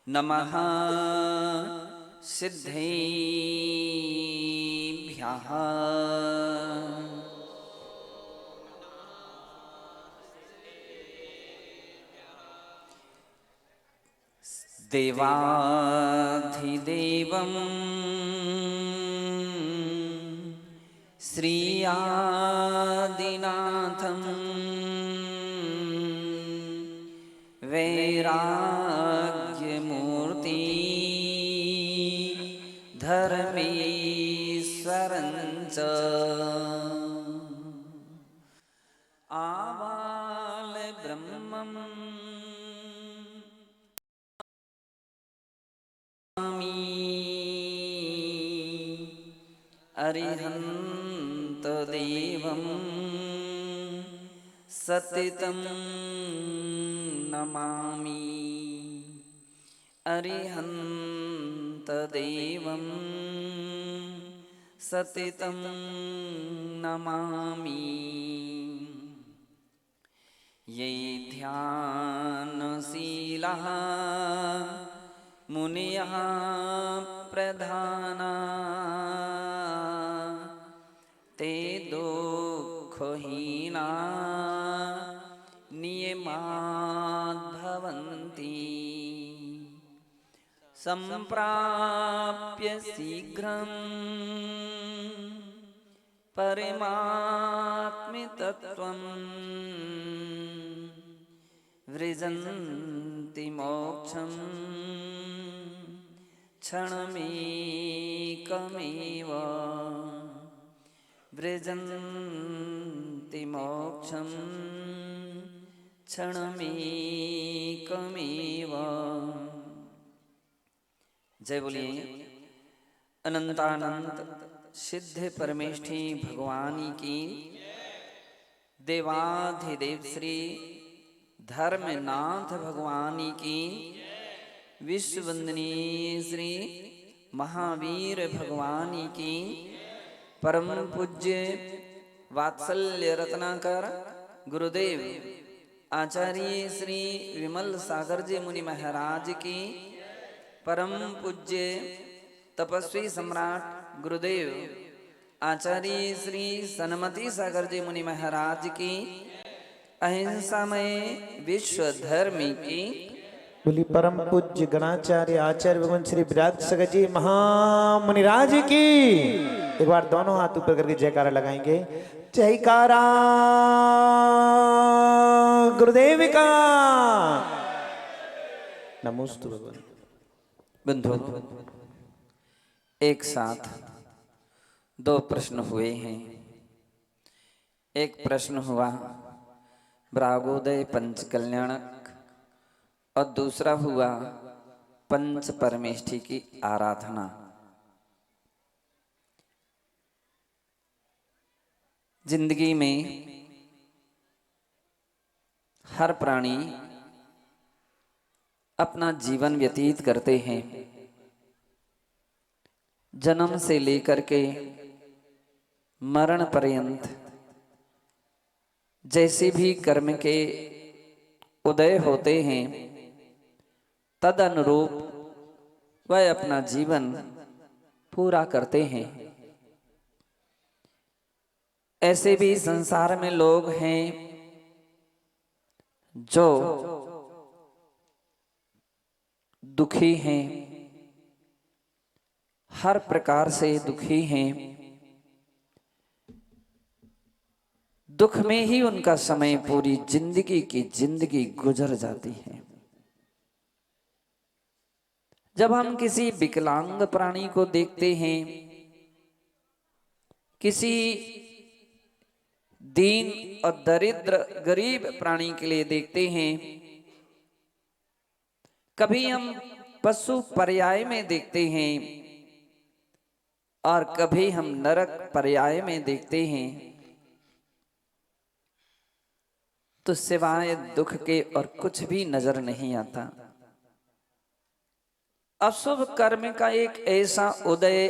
नमः सिद्धेभ्यः देवाधिदेवं श्रीयादिनाथं वैराग्यमूर्ति धर्मेश्वरं च आबालब्रह्मं अरिहन्तदेवं सतितं नमामि। अरिहन्तदेवं सतितं नमामि। ये ध्यानशीलाः मुनयः प्रधाना ते दुःखहीना नियमाद्भवन्ति सम्प्राप्य शीघ्रं परमात्मतत्त्वं व्रजन्ति मोक्षं क्षणमेकमेव व्रजन्ति मोक्षं क्षणमेकमेव। जय बोलिए अनंतानंत सिद्ध परमेष्ठी भगवानी की। देवाधिदेव श्री धर्मनाथ भगवानी की। विश्ववंदनीय श्री महावीर भगवानी की। परम पूज्य वात्सल्य रत्नाकर गुरुदेव आचार्य श्री विमल सागर जी मुनि महाराज की। परम पूज्य तपस्वी सम्राट गुरुदेव आचार्य श्री सन्मति सागर जी मुनि महाराज की। अहिंसामय विश्व धर्मी की। बोली परम पूज्य गणाचार्य आचार्य भगवान श्री विराट सागर जी महामुनिराज की। एक बार दोनों हाथ ऊपर करके जयकारा लगाएंगे। जयकारा गुरुदेव का। नमोस्तु भगवान। बंधु एक साथ दो प्रश्न हुए हैं। एक प्रश्न हुआ ब्रागोदय पंच कल्याणक और दूसरा हुआ पंच परमेष्ठी की आराधना। जिंदगी में हर प्राणी अपना जीवन व्यतीत करते हैं। जन्म से लेकर के मरण पर्यंत जैसे भी कर्म के उदय होते हैं तद अनुरूप वह अपना जीवन पूरा करते हैं। ऐसे भी संसार में लोग हैं जो दुखी हैं, हर प्रकार से दुखी हैं। दुख में ही उनका समय पूरी जिंदगी की जिंदगी गुजर जाती है। जब हम किसी विकलांग प्राणी को देखते हैं, किसी दीन और दरिद्र गरीब प्राणी के लिए देखते हैं, कभी हम पशु पर्याय में देखते हैं और कभी हम नरक पर्याय में देखते हैं, तो सिवाय दुख के और कुछ भी नजर नहीं आता। अशुभ कर्म का एक ऐसा उदय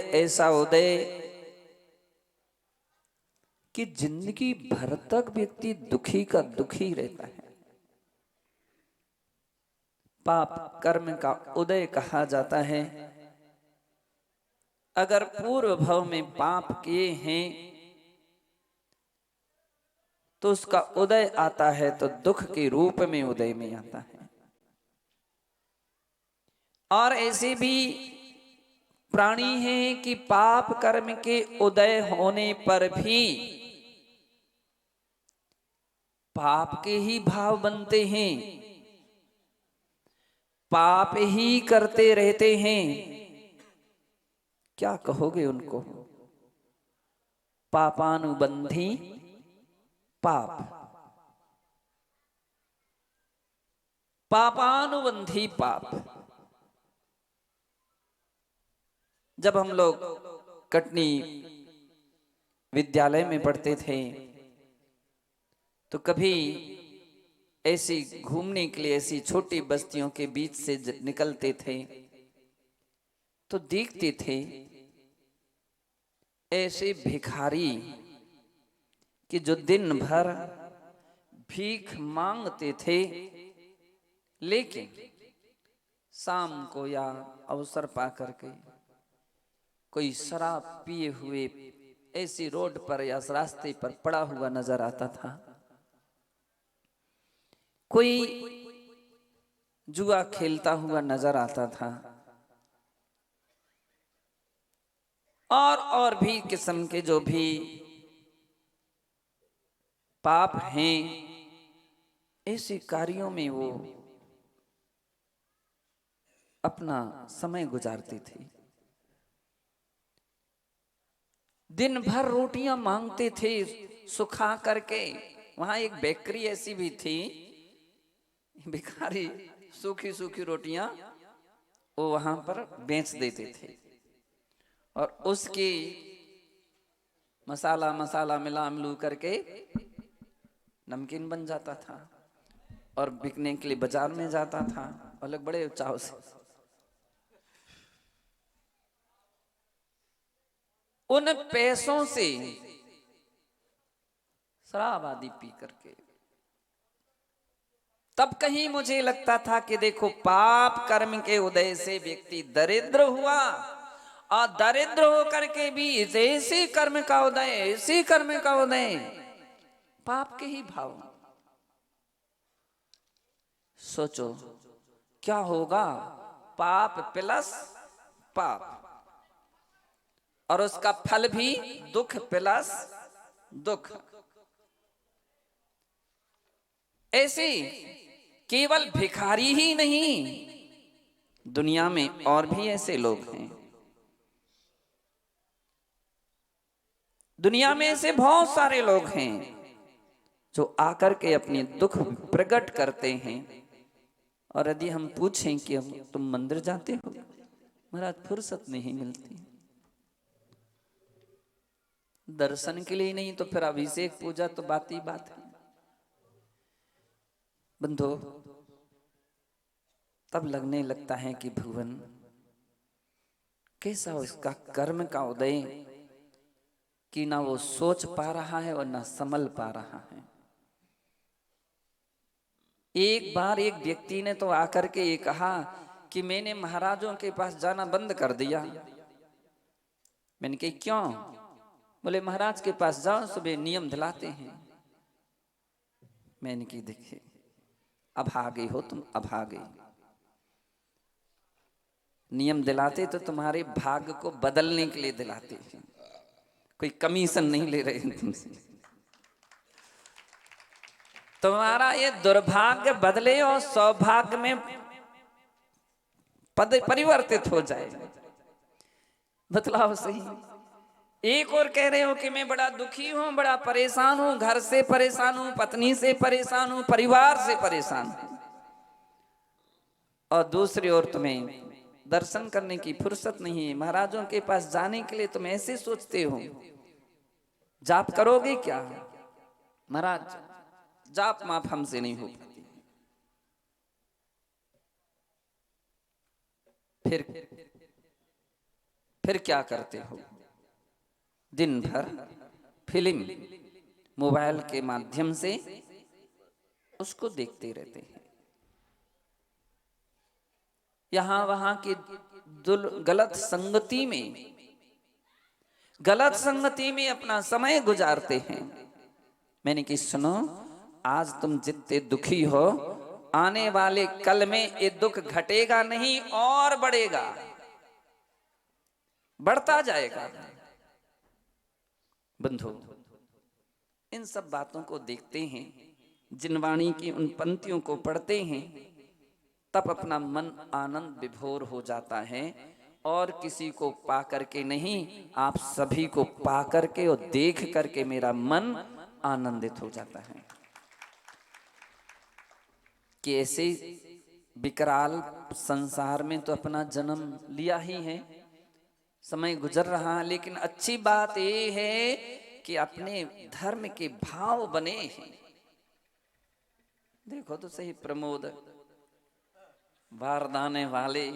कि जिंदगी भर तक व्यक्ति दुखी का दुखी रहता है। पाप कर्म का उदय कहा जाता है। अगर पूर्व भव में पाप किए हैं तो उसका उदय आता है तो दुख के रूप में उदय में आता है। और ऐसे भी प्राणी हैं कि पाप कर्म के उदय होने पर भी पाप के ही भाव बनते हैं, पाप ही करते रहते हैं। क्या कहोगे उनको? पापानुबंधी पाप, पापानुबंधी पाप। जब हम लोग कटनी विद्यालय में पढ़ते थे तो कभी ऐसी घूमने के लिए ऐसी छोटी बस्तियों के बीच से निकलते थे तो देखते थे ऐसे भिखारी कि जो दिन भर भीख मांगते थे, लेकिन शाम को या अवसर पा करके कोई शराब पिए हुए ऐसी रोड पर या रास्ते पर पड़ा हुआ नजर आता था। कोई जुआ खेलता हुआ नजर आता था। और भी किस्म के जो भी पाप हैं, ऐसे कार्यों में वो अपना समय गुजारते थे। दिन भर रोटियां मांगते थे सुखा करके। वहां एक बेकरी ऐसी भी थी, भिखारी सूखी सूखी रोटियां वो वहां पर बेच देते थे और उसकी मसाला मसाला मिला मिलू करके नमकीन बन जाता था और बिकने के लिए बाजार में जाता था और लोग बड़े चाव से उन पैसों से शराब आदि पी करके। तब कहीं मुझे लगता था कि देखो, पाप कर्म के उदय से व्यक्ति दरिद्र हुआ और दरिद्र होकर के भी ऐसे कर्म का उदय, ऐसे कर्म का उदय, पाप के ही भाव। सोचो क्या होगा? पाप प्लस पाप और उसका फल भी दुख प्लस दुख। ऐसे केवल भिखारी ही नहीं, दुनिया में और भी ऐसे लोग हैं। दुनिया में ऐसे बहुत सारे लोग हैं जो आकर के अपने दुख प्रकट करते हैं। और यदि हम पूछें कि तुम मंदिर जाते हो? महाराज फुर्सत नहीं मिलती। दर्शन के लिए नहीं तो फिर अभिषेक पूजा तो बात ही बात है। बंधु, तब लगने लगता है कि भुवन कैसा उसका कर्म का उदय कि ना वो सोच पा रहा है और ना संभल पा रहा है। एक बार एक व्यक्ति ने तो आकर के ये कहा कि मैंने महाराजों के पास जाना बंद कर दिया। मैंने कहा क्यों? बोले महाराज के पास जाओ, सुबह नियम दिलाते हैं। मैंने कहा देखिए, अभागे हो तुम, अभागे। नियम दिलाते तो तुम्हारे भाग्य को बदलने के लिए दिलाते हैं, कोई कमीशन नहीं ले रहे हैं तुमसे। तुम्हारा ये दुर्भाग्य बदले और सौभाग्य में पद परिवर्तित हो जाए। बतलाओ सही। एक और कह रहे हो कि मैं बड़ा दुखी हूं, बड़ा परेशान हूं, घर से परेशान हूं, पत्नी से परेशान हूं, परिवार से परेशान हूं, और दूसरी ओर तुम्हें दर्शन करने की फुर्सत नहीं है। महाराजों के पास जाने के लिए तुम ऐसे सोचते हो। जाप करोगे क्या? महाराज जाप माप हमसे नहीं हो पाती। फिर क्या करते हो? दिन भर फिल्म, मोबाइल के माध्यम से उसको देखते रहते हैं। यहां वहां की गलत संगति में अपना समय गुजारते हैं। मैंने कि सुनो, आज तुम जितने दुखी हो, आने वाले कल में ये दुख घटेगा नहीं और बढ़ेगा, बढ़ता जाएगा। बंधु, इन सब बातों को देखते हैं, जिनवाणी की उन पंक्तियों को पढ़ते हैं, तब अपना मन आनंद विभोर हो जाता है। और किसी को पा करके नहीं, आप सभी को पा करके और देख करके मेरा मन आनंदित हो जाता है कि ऐसे विकराल संसार में तो अपना जन्म लिया ही है, समय गुजर रहा है, लेकिन अच्छी बात ये है कि अपने धर्म के भाव बने हैं। देखो तो सही, प्रमोद वारदाने वाले,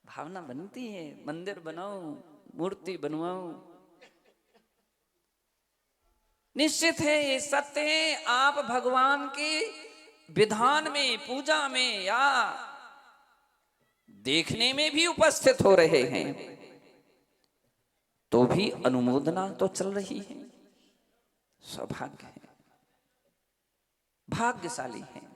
भावना बनती है, मंदिर बनाओ, मूर्ति बनवाओ। निश्चित है, ये सत्य है, आप भगवान के विधान में, पूजा में या देखने में भी उपस्थित हो रहे हैं, तो भी अनुमोदना तो चल रही है। सौभाग्य है, भाग्यशाली है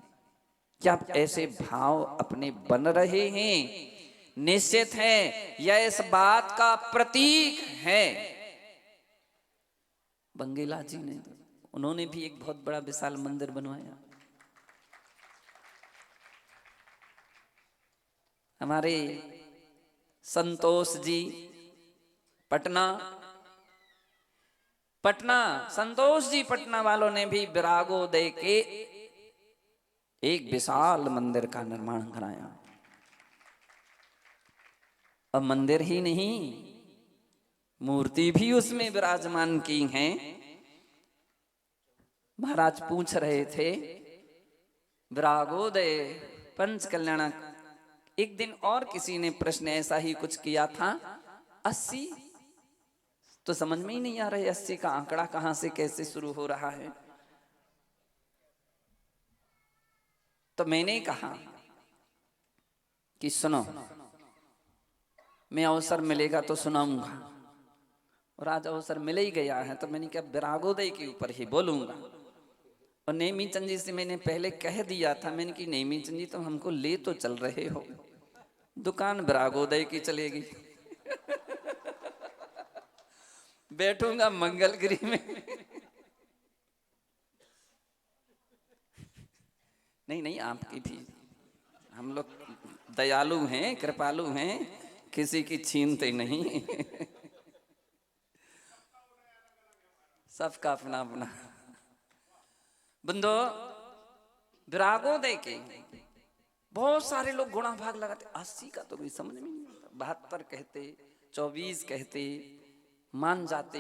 कि आप ऐसे भाव अपने बन रहे हैं। निश्चित है, यह इस बात का प्रतीक है। बंगेला जी ने, उन्होंने भी एक बहुत बड़ा विशाल मंदिर बनवाया। हमारे संतोष जी पटना संतोष जी पटना वालों ने भी विरागोदय के एक विशाल मंदिर का निर्माण कराया। अब मंदिर ही नहीं, मूर्ति भी उसमें विराजमान की हैं। महाराज पूछ रहे थे, विरागोदय पंच कल्याण, एक दिन और किसी ने प्रश्न ऐसा ही कुछ किया था। 80 तो समझ में ही नहीं आ रहा, 80 का आंकड़ा कहां से कैसे शुरू हो रहा है। तो मैंने कहा कि सुनो, मैं अवसर मिलेगा तो सुनाऊंगा, और आज अवसर मिल ही गया है, तो मैंने कहा विरागोदय के ऊपर ही बोलूंगा। और नेमीचंद जी से मैंने पहले कह दिया था, मैंने कि नेमीचंद जी तुम हमको ले तो चल रहे हो, दुकान विरागोदय की चलेगी। बैठूंगा मंगलगिरी में। नहीं, आपकी भी, हम लोग दयालु हैं, कृपालु हैं, किसी की छीनते नहीं। सबका अपना अपना। बंदो, विरागोदय के बहुत सारे लोग गुणा भाग लगाते, 80 का तो कोई समझ में नहीं आता, 72 कहते, 24 कहते, मान जाते।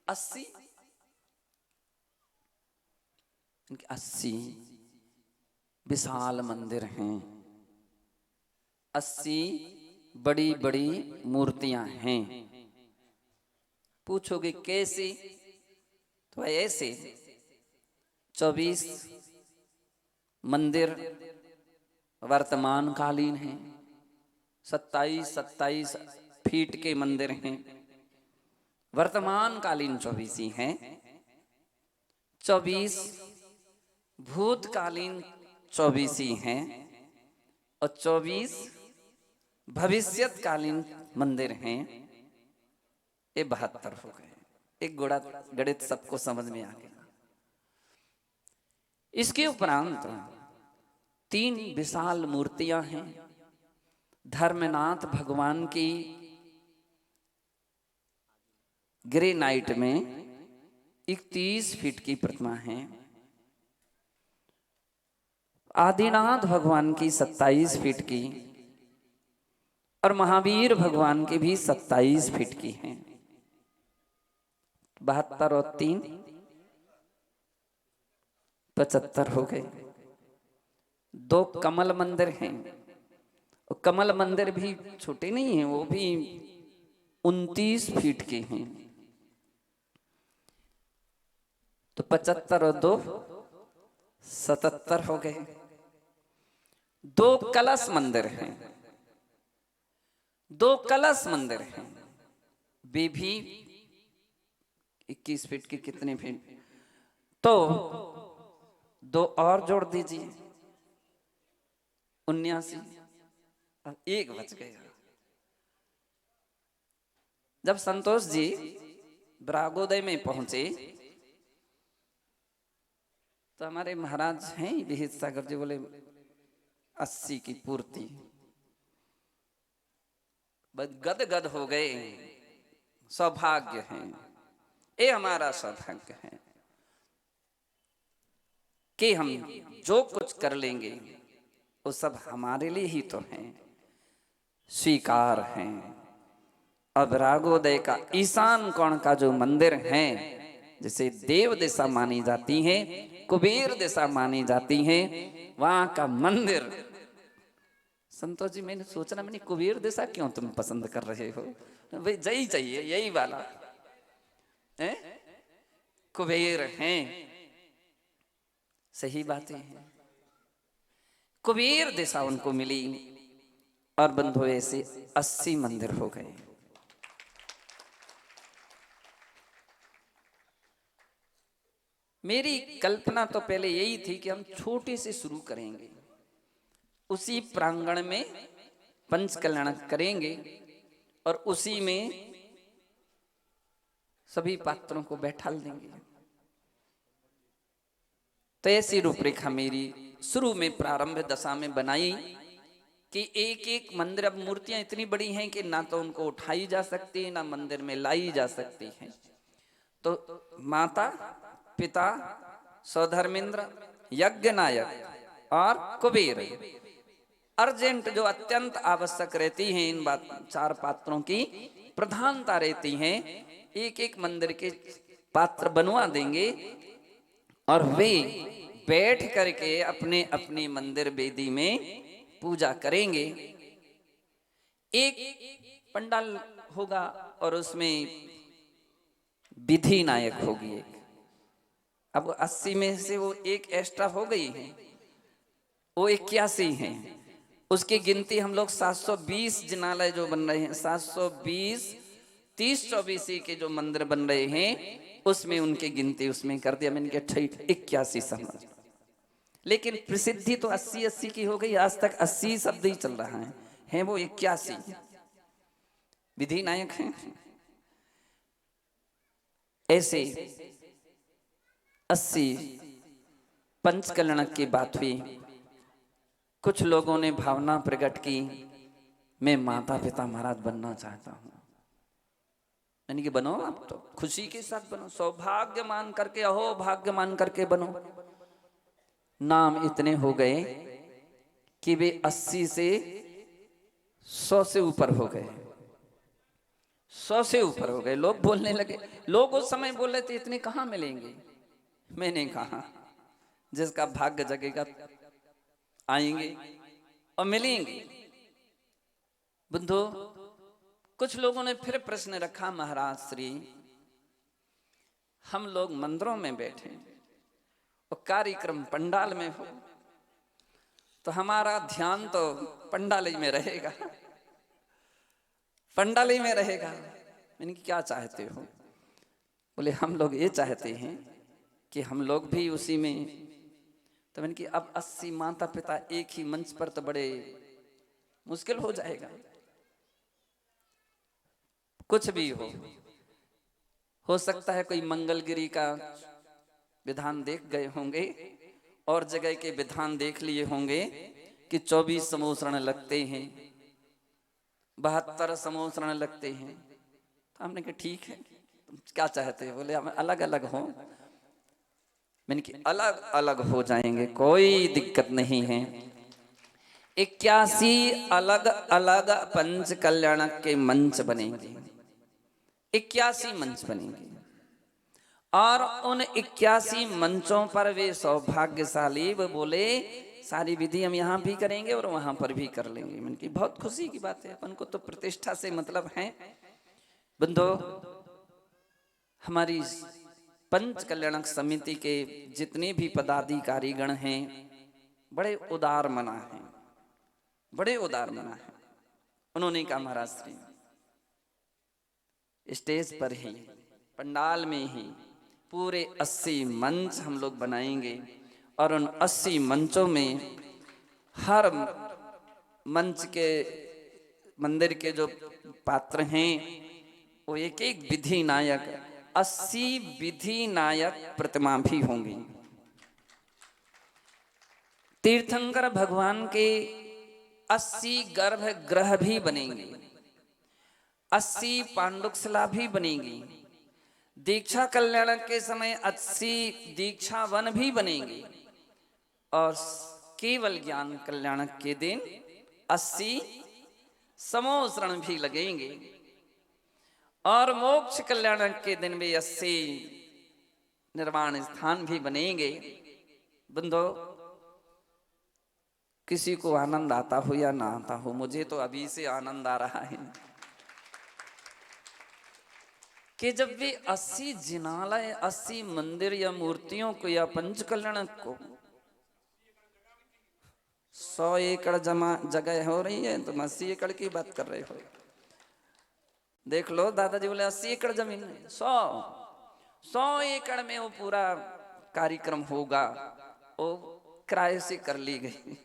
80 विशाल मंदिर हैं, 80 बड़ी बड़ी मूर्तियां हैं। पूछोगे कैसे, तो ऐसे 24 मंदिर वर्तमान कालीन हैं, 27 फीट के मंदिर हैं, वर्तमान कालीन 24 ही हैं। 24 भूतकालीन 24 ही हैं, और 24 भविष्यकालीन मंदिर हैं। ये 72 हो गए। एक गणित सबको समझ में आ गया। इसके उपरांत 3 विशाल मूर्तियां हैं। धर्मनाथ भगवान की ग्रेनाइट में 31 फीट की प्रतिमा है। आदिनाथ भगवान की 27 फीट की, और महावीर भगवान की भी 27 फीट की हैं। 72 और 3 75 हो गए। 2 कमल मंदिर हैं, और कमल मंदिर भी छोटे नहीं हैं, वो भी 29 फीट के हैं। तो 75 और 2 77 हो गए। 2 कलश मंदिर हैं, 2 कलश मंदिर हैं। वे भी 21 फीट की, कितने फीट, तो 2 और जोड़ दीजिए 79। अब 1 बच गया। जब संतोष जी ब्रागोदय में पहुंचे तो हमारे महाराज हैं विहित सागर जी बोले 80 की पूर्ति। गद गद हो गए। सौभाग्य है, ये हमारा सौभाग्य है कि हम जो कुछ कर लेंगे वो सब हमारे लिए ही तो है, स्वीकार है। अब रागोदय का ईशान कोण का जो मंदिर है, जिसे देव दिशा मानी जाती है, कुबेर दिशा मानी जाती है, वहां का मंदिर, संतोष जी मैंने सोचना, मैंने कुबेर दिशा क्यों तुम पसंद कर रहे हो, भाई यही चाहिए, यही वाला है, कुबेर हैं। सही बातें हैं, कुबेर दिशा उनको मिली और बंधु ऐसे 80 मंदिर हो गए। मेरी कल्पना तो पहले यही थी कि हम छोटे से शुरू करेंगे, उसी प्रांगण में पंच कल्याण करेंगे और उसी में सभी पात्रों को बैठा देंगे। तो ऐसी रूपरेखा मेरी शुरू में प्रारंभ दशा में बनाई कि एक एक मंदिर, अब मूर्तियां इतनी बड़ी हैं कि ना तो उनको उठाई जा सकती है, ना मंदिर में लाई जा सकती है। तो माता, पिता, सौधर्मेंद्र, यज्ञ नायक और कुबेर, अर्जेंट जो अत्यंत आवश्यक रहती हैं, इन 4 पात्रों की प्रधानता रहती है। एक एक मंदिर के पात्र बनवा देंगे और वे बैठ करके अपने अपने मंदिर वेदी में पूजा करेंगे। एक पंडाल होगा और उसमें विधि नायक होगी एक। अब 80 में से वो एक एक्स्ट्रा हो गई है, वो 81 है। उसकी गिनती हम लोग 720 जिनालय जो बन रहे हैं, 720 30-24 के जो मंदिर बन रहे हैं, उसमें उनकी गिनती उसमें कर दिया मैंने, क्या ठीक 81 समझ। लेकिन प्रसिद्धि तो 80-80 की हो गई, आज तक 80 शब्द ही चल रहा है वो 81 विधि नायक हैं। ऐसे 80 पंच कल्याण की बात हुई। कुछ लोगों ने भावना प्रकट की, मैं माता पिता महाराज बनना चाहता हूं। यानी कि बनो, आप तो खुशी के साथ बनो, सौभाग्य मान करके, अहो भाग्य मान करके बनो। नाम इतने हो गए कि वे 80 से 100 से ऊपर हो गए, 100 से ऊपर हो गए। लोग बोलने लगे, लोग उस समय बोल रहे थे इतने कहां मिलेंगे। मैंने कहा जिसका भाग्य जगेगा आएंगे और मिलेंगे। बंधु, कुछ लोगों ने फिर प्रश्न रखा, महाराज श्री हम लोग मंदिरों में बैठे और कार्यक्रम पंडाल में हो, तो हमारा ध्यान तो पंडाल ही में रहेगा, पंडाल ही में रहेगा। मैंने क्या चाहते हो? बोले हम लोग ये चाहते हैं कि हम लोग भी उसी में। तो मैंने कि अब 80 माता पिता एक ही मंच पर तो बड़े मुश्किल हो जाएगा। कुछ भी हो सकता है कोई मंगलगिरी का विधान देख गए होंगे और जगह के विधान देख लिए होंगे कि 24 समोसरण लगते हैं, 72 समोसरण लगते हैं। तो हमने कहा ठीक है, तुम क्या चाहते हो? बोले हम अलग अलग हों। मैंने कि अलग अलग हो जाएंगे, कोई दिक्कत नहीं है। 81 अलग अलग पंच कल्याण के मंच बनेंगे, 81 मंच बनेंगे और उन 81 मंचों पर वे सौभाग्यशाली वो बोले सारी विधि हम यहाँ भी करेंगे और वहां पर भी कर लेंगे। मैंने कि बहुत खुशी की बात है, अपन को तो प्रतिष्ठा से मतलब है। बंधो, हमारी पंच कल्याणक समिति के जितने भी पदाधिकारी गण हैं बड़े उदार मना हैं, बड़े उदार मना हैं। उन्होंने कहा महाराज श्री स्टेज पर ही पंडाल में ही पूरे 80 मंच हम लोग बनाएंगे और उन 80 मंचों में हर मंच के मंदिर के जो पात्र हैं वो एक एक विधि नायक 80 विधि नायक प्रतिमा भी होंगी। तीर्थंकर भगवान के 80 गर्भगृह भी बनेंगे, 80 पांडुकशिला भी बनेगी। दीक्षा कल्याण के समय 80 दीक्षा वन भी बनेंगे और केवल ज्ञान कल्याण के दिन 80 समोसरण भी लगेंगे और मोक्ष कल्याण के दिन भी 80 निर्वाण स्थान भी बनेंगे। बंधो, किसी को आनंद आता हो या ना आता हो, मुझे तो अभी से आनंद आ रहा है कि जब वे 80 जिनालय 80 मंदिर या मूर्तियों को या पंच कल्याण को 100 एकड़ जगह हो रही है, तुम 80 एकड़ की बात कर रहे हो। देख लो, दादाजी बोले 80 एकड़ जमीन में 100 एकड़ में वो पूरा कार्यक्रम होगा। वो किराए से कर ली गई,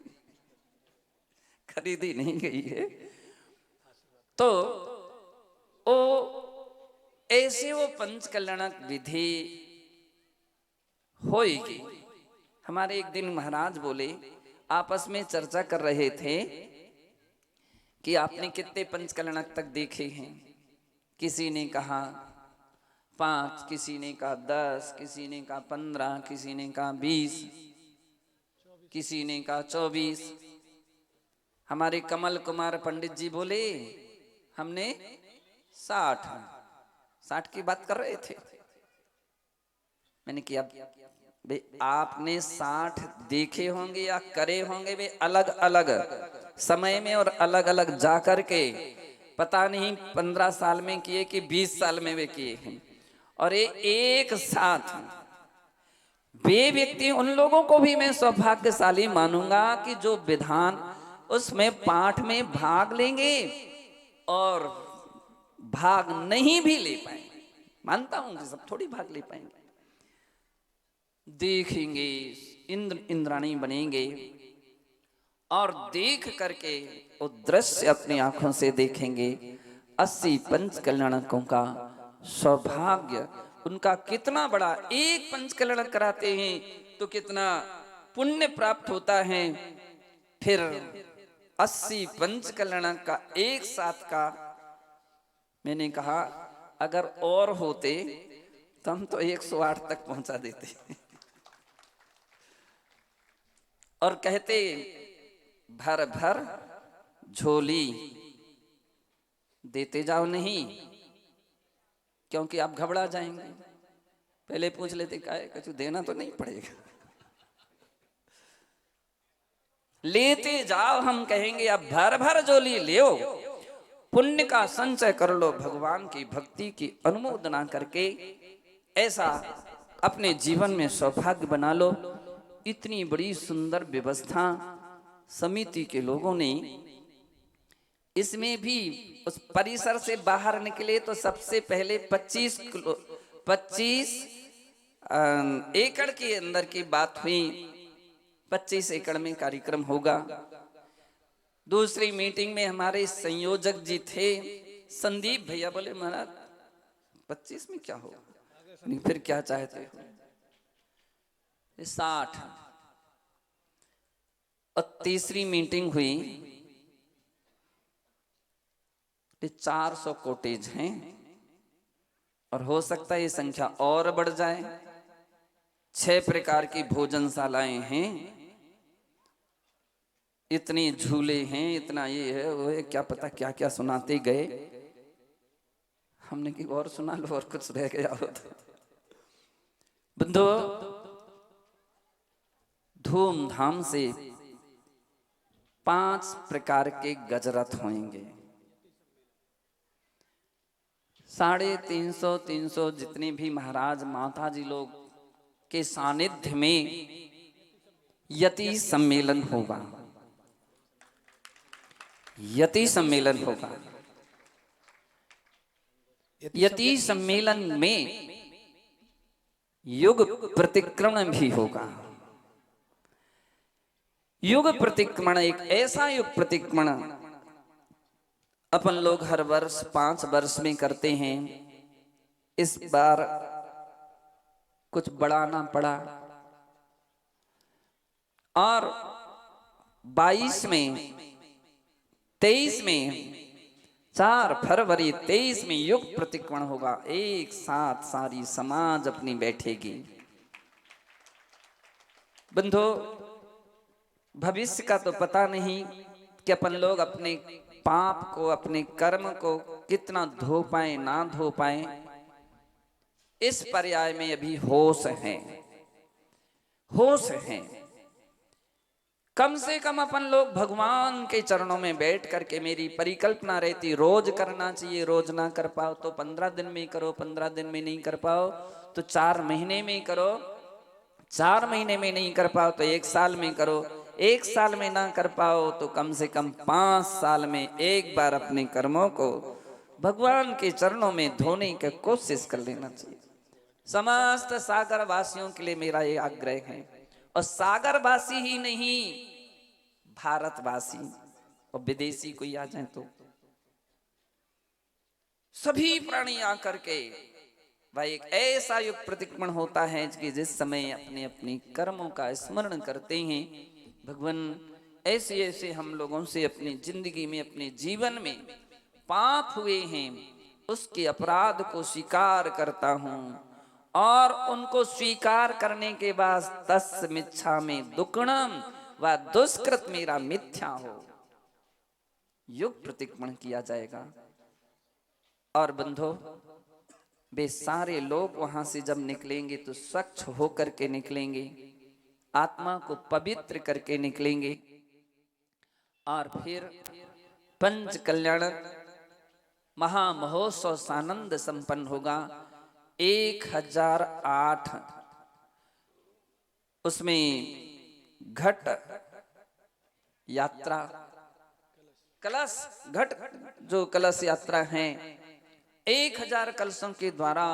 खरीदी नहीं गई है। तो वो ऐसे वो पंच कल्याणक विधि होएगी। हमारे एक दिन महाराज बोले, आपस में चर्चा कर रहे थे कि आपने कितने पंच कल्याणक तक देखे हैं। किसी ने कहा 5, किसी ने कहा 10, किसी ने कहा 15, किसी ने कहा 20, किसी ने कहा 24। हमारे कमल कुमार पंडित जी बोले हमने 60 की बात कर रहे थे। मैंने किया भाई, आपने 60 देखे होंगे या करे होंगे वे अलग अलग समय में और अलग अलग जाकर के, पता नहीं 15 साल में किए कि 20 साल में वे किए हैं। और ये एक साथ वे व्यक्ति, उन लोगों को भी मैं सौभाग्यशाली मानूंगा कि जो विधान उसमें पाठ में भाग लेंगे और भाग नहीं भी ले पाएंगे। मानता हूं कि सब थोड़ी भाग ले पाएंगे। देखेंगे, इंद्राणी बनेंगे और देख करके वो दृश्य अपनी आंखों से देखेंगे। 80 पंच कल्याणकों का सौभाग्य, उनका कितना बड़ा, एक पंच कल्याण कराते हैं तो कितना पुण्य प्राप्त होता है। फिर 80 पंच कल्याण का एक साथ का, मैंने कहा अगर और होते तो हम तो 108 तक पहुंचा देते और कहते भर भर झोली देते जाओ नहीं, क्योंकि आप घबरा जाएंगे। पहले पूछ लेते कुछ देना तो नहीं पड़ेगा, लेते जाओ। हम कहेंगे अब भर भर झोली ले, पुण्य का संचय कर लो, भगवान की भक्ति की अनुमोदना करके ऐसा अपने जीवन में सौभाग्य बना लो। इतनी बड़ी सुंदर व्यवस्था समिति के लोगों ने, इसमें भी उस परिसर से बाहर निकले तो सबसे पहले 25 एकड़ के अंदर की बात हुई। 25 एकड़ में कार्यक्रम होगा। दूसरी मीटिंग में हमारे संयोजक जी थे संदीप भैया, बोले महाराज 25 में क्या होगा, नहीं फिर क्या चाहते हो? 60। और तीसरी मीटिंग हुई, 400 कोटेज हैं और हो सकता है ये संख्या और बढ़ जाए। 6 प्रकार की भोजनशालाएं हैं, इतने झूले हैं, इतना ये है वो है, क्या पता क्या क्या सुनाते गए। हमने कि और सुना लो और कुछ रह गया हो तो। बंधु, धूमधाम से 5 प्रकार के गजरथ होंगे। 350 जितने भी महाराज माता जी लोग के सानिध्य में यति सम्मेलन होगा। यति सम्मेलन होगा। यति सम्मेलन में युग प्रतिक्रमण भी होगा। युग प्रतिक्रमण एक ऐसा युग प्रतिक्रमण अपन लोग हर वर्ष 5 वर्ष में करते हैं। इस बार कुछ बढ़ाना पड़ा और 22 में 23 में 4 फरवरी 23 में युग प्रतिक्रमण होगा। एक साथ सारी समाज अपनी बैठेगी। बंधु, भविष्य का तो पता नहीं कि अपन लोग अपने पाप को, अपने कर्म को कितना धो पाए ना धो पाए। इस पर्याय में अभी होश है, होश है। कम से कम अपन लोग भगवान के चरणों में बैठ करके, मेरी परिकल्पना रहती रोज करना चाहिए। रोज ना कर पाओ तो 15 दिन में करो, 15 दिन में नहीं कर पाओ तो 4 महीने में करो, 4 महीने में नहीं कर पाओ तो 1 साल में करो, 1 साल में ना कर पाओ तो कम से कम 5 साल में एक बार अपने कर्मों को भगवान के चरणों में धोने की कोशिश कर लेना चाहिए। समस्त सागर वासियों के लिए मेरा ये आग्रह है। और सागरवासी ही नहीं, भारतवासी और विदेशी कोई आ जाए तो सभी प्राणी आकर के भाई एक ऐसा युग प्रतिक्रमण होता है कि जिस समय अपने अपने कर्मों का स्मरण करते हैं। भगवान ऐसे ऐसे हम लोगों से अपनी जिंदगी में, अपने जीवन में पाप हुए हैं, उसके अपराध को स्वीकार करता हूं और उनको स्वीकार करने के बाद तस् मिच्छा में दुक्कड़म व दुष्कृत मेरा मिथ्या हो, युग प्रतिक्रमण किया जाएगा। और बंधो, वे सारे लोग वहां से जब निकलेंगे तो स्वच्छ होकर के निकलेंगे, आत्मा को पवित्र करके निकलेंगे और फिर पंच कल्याण महामहोत्सव सानंद संपन्न होगा। 1008 उसमें घट यात्रा, कलश घट जो कलश यात्रा है, 1000 कलशों के द्वारा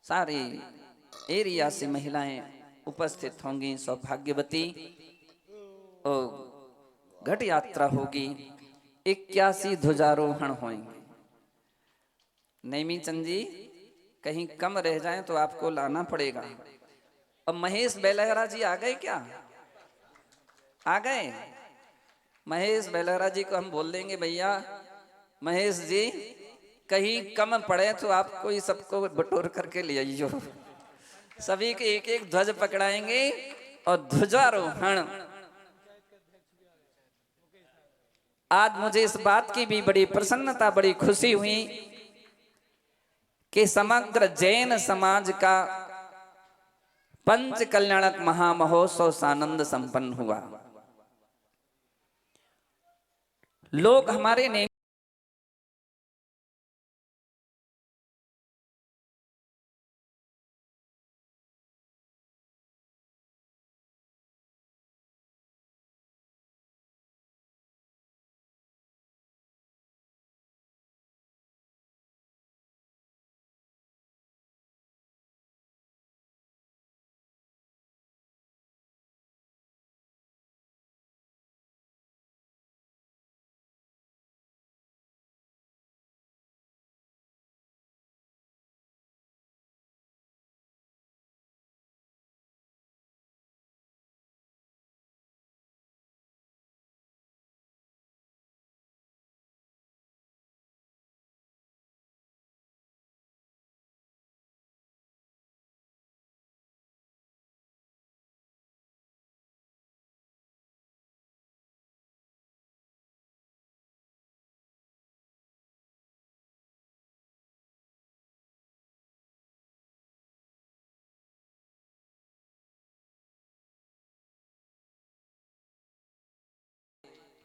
सारे एरिया से महिलाएं उपस्थित होंगी, सौभाग्यवती। और घट यात्रा होगी, 81 ध्वजारोहण होंगे। नैमी चंद जी, कहीं कम रह जाए तो आपको लाना पड़ेगा। अब महेश बेलहरा जी आ गए क्या? आ गए? महेश बेलहरा जी को हम बोल देंगे, भैया महेश जी कहीं कम पड़े तो आपको ये सबको बटोर करके ले आइयो। सभी के एक एक ध्वज पकड़ाएंगे और ध्वजारोहण। आज मुझे इस बात की भी बड़ी प्रसन्नता, बड़ी खुशी हुई कि समग्र जैन समाज का पंच कल्याणक महामहोत्सव सानंद संपन्न हुआ। लोग हमारे ने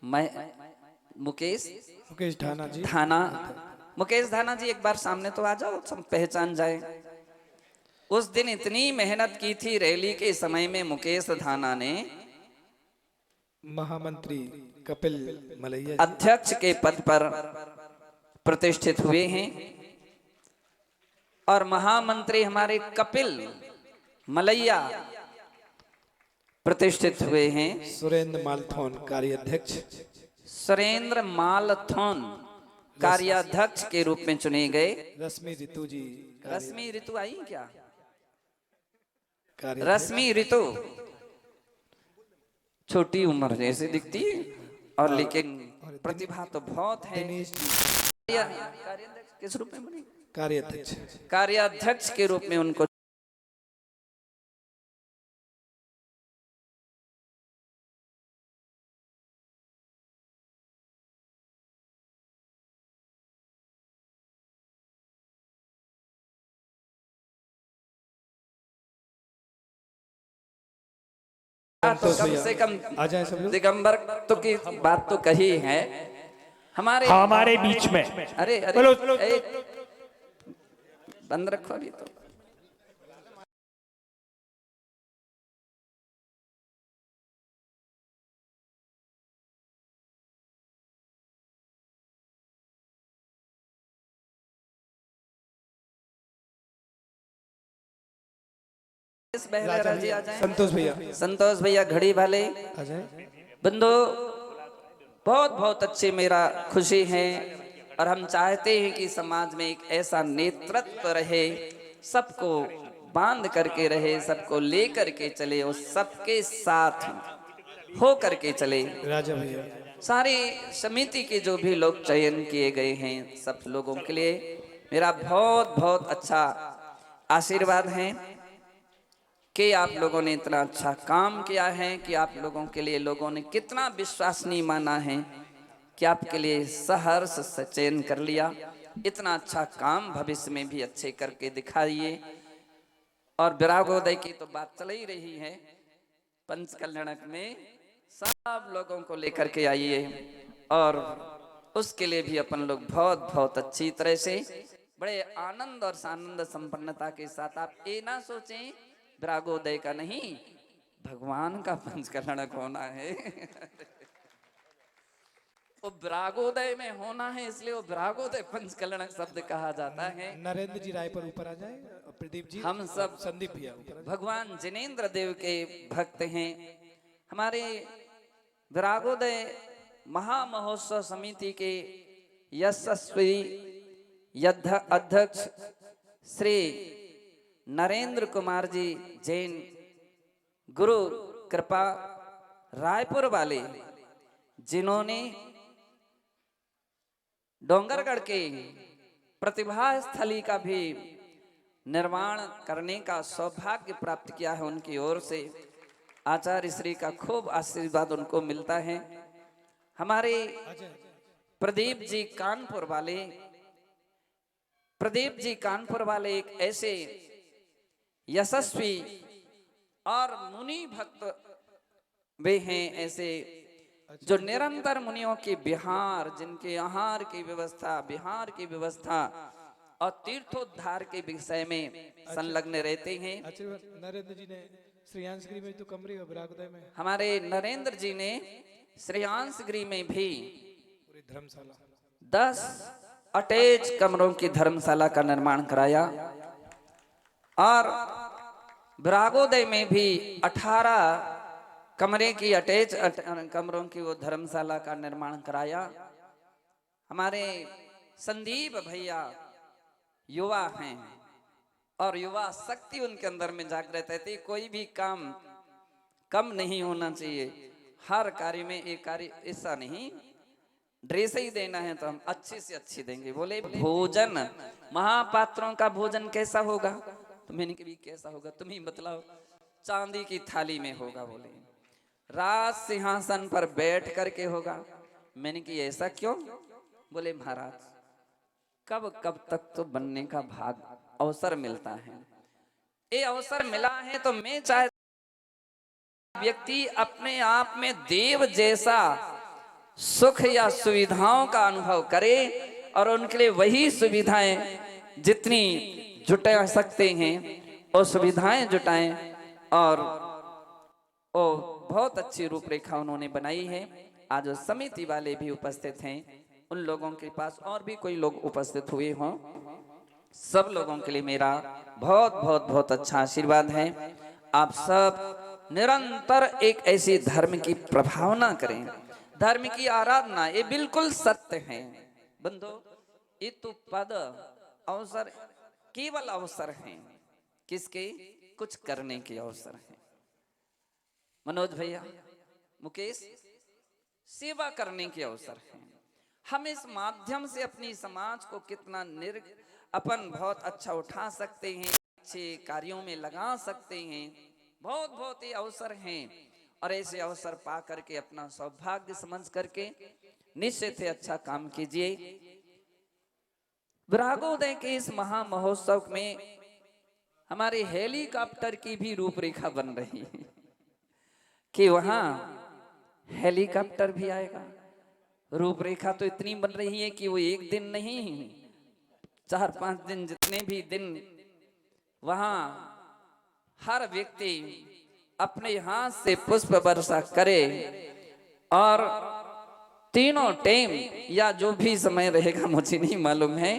मैं मुकेश मुकेश ठाना जी थाना मुकेश धाना जी एक बार सामने तो आ जाओ, सब पहचान जाए। उस दिन इतनी मेहनत की थी रैली के समय में, मुकेश धाना ने महामंत्री कपिल मलैया अध्यक्ष के पद पर प्रतिष्ठित हुए हैं और महामंत्री हमारे कपिल मलैया प्रतिष्ठित हुए हैं। सुरेंद्र मालथोन कार्याध्यक्ष, सुरेंद्र मालथोन कार्याध्यक्ष के रूप में चुने गए। रश्मि ऋतु जी रश्मि ऋतु आई क्या? कार्य रश्मि ऋतु छोटी उम्र जैसे दिखती है और लेकिन प्रतिभा तो बहुत है। दिनेश जी कार्याध्यक्ष किस रूप में बने? कार्याध्यक्ष, कार्याध्यक्ष के रूप में उनको तो कम से कम आ जाए सब लोग। दिगंबर तो की बात तो कही है हमारे बीच में। अरे अरे बोलो। बंद रखो अभी तो। इस बहरा जी आ जाएं। संतोष भैया संतोष भैया घड़ी वाले आ जाए। बंधु, बहुत बहुत अच्छी मेरा खुशी है और हम चाहते हैं कि समाज में एक ऐसा नेतृत्व रहे, सबको बांध करके रहे, सबको ले करके चले और सबके साथ हो करके चले। राजा भैया सारी समिति के जो भी लोग चयन किए गए हैं, सब लोगों के लिए मेरा बहुत बहुत अच्छा आशीर्वाद है कि आप लोगों ने इतना अच्छा काम किया है, कि आप लोगों के लिए लोगों ने कितना विश्वसनीय माना है कि आपके लिए सहर्ष से चयन कर लिया। इतना अच्छा काम भविष्य में भी अच्छे करके दिखाइए। और विरागोदय की तो बात चल ही रही है, पंच कल्याणक में सब लोगों को लेकर के आइए और उसके लिए भी अपन लोग बहुत बहुत अच्छी तरह से बड़े आनंद और सानंद संपन्नता के साथ, आप ये ना सोचें विरागोदय का नहीं, भगवान का पंच कल्याणक होना है। वो विरागोदय में होना है, इसलिए वो विरागोदय पंच कल्याणक शब्द कहा जाता है। नरेंद्र जी राय पर ऊपर आ जाए, प्रदीप जी हम सब संदीप भैया ऊपर। भगवान जिनेंद्र देव के भक्त हैं। हमारे विरागोदय महामहोत्सव समिति के यशस्वी अध्यक्ष श्री नरेंद्र कुमार जी जैन गुरु कृपा रायपुर वाले, जिन्होंने डोंगरगढ़ के प्रतिभा स्थली का भी निर्माण करने का सौभाग्य प्राप्त किया है, उनकी ओर से आचार्य श्री का खूब आशीर्वाद उनको मिलता है। हमारे प्रदीप जी कानपुर वाले, प्रदीप जी कानपुर वाले एक ऐसे यशस्वी और मुनि भक्त वे हैं, ऐसे जो निरंतर मुनियों की बिहार, जिनके आहार की व्यवस्था, बिहार की व्यवस्था और तीर्थोद्धार के विषय में संलग्न रहते हैं। नरेंद्र जी ने श्रेयांशगिरी में तो कमरे विरागोदय में, हमारे नरेंद्र जी ने श्रेयांशगिरी में भी पूरी धर्मशाला 10 अटैच कमरों की धर्मशाला का निर्माण कराया और विरागोदय में भी 18 कमरे की अटैच कमरों की वो धर्मशाला का निर्माण कराया। हमारे संदीप भैया युवा हैं और युवा शक्ति उनके अंदर में जागृत रहती। कोई भी काम कम नहीं होना चाहिए, हर कार्य में एक कार्य ऐसा नहीं, ड्रेस ही देना है तो हम अच्छे से अच्छी देंगे। बोले भोजन, महापात्रों का भोजन कैसा होगा? तो मैंने कभी कैसा होगा तुम ही बतलाओ। चांदी की थाली में होगा। बोले राज सिंहासन पर बैठ करके होगा। मैंने कि ऐसा क्यों? बोले महाराज कब कब तक तो बनने का भाग अवसर मिलता है, ये अवसर मिला है तो मैं चाहे व्यक्ति अपने आप में देव जैसा सुख या सुविधाओं का अनुभव करे और उनके लिए वही सुविधाएं जितनी जुटा सकते हैं और सुविधाएं जुटाएं। और ओ बहुत अच्छी रूपरेखा उन्होंने बनाई है। आज समिति वाले भी उपस्थित हैं, उन लोगों के पास और भी कोई लोग उपस्थित हुए हों, सब लोगों के लिए मेरा बहुत बहुत बहुत अच्छा आशीर्वाद है। आप सब निरंतर एक ऐसी धर्म की प्रभावना करें, धर्म की आराधना, ये बिल्कुल सत्य है बंधु। ये तो पद अवसर केवल अवसर हैं, किसके? कुछ करने के अवसर हैं। मनोज भैया, मुकेश, सेवा करने के अवसर हैं। हम इस माध्यम से अपनी समाज को कितना अपन बहुत अच्छा उठा सकते हैं, अच्छे कार्यों में लगा सकते हैं, बहुत बहुत ये अवसर हैं। और ऐसे अवसर पा करके अपना सौभाग्य समझ करके निश्चित ही अच्छा काम कीजिए। विरागोदय के इस महा महोत्सव में हमारे हेलीकॉप्टर की भी रूपरेखा बन रही है कि वहां हेलीकॉप्टर भी आएगा। रूपरेखा तो इतनी बन रही है कि वो एक दिन नहीं, 4-5 दिन, जितने भी दिन वहां हर व्यक्ति अपने हाथ से पुष्प वर्षा करे और तीनों टाइम या जो भी समय रहेगा मुझे नहीं मालूम है,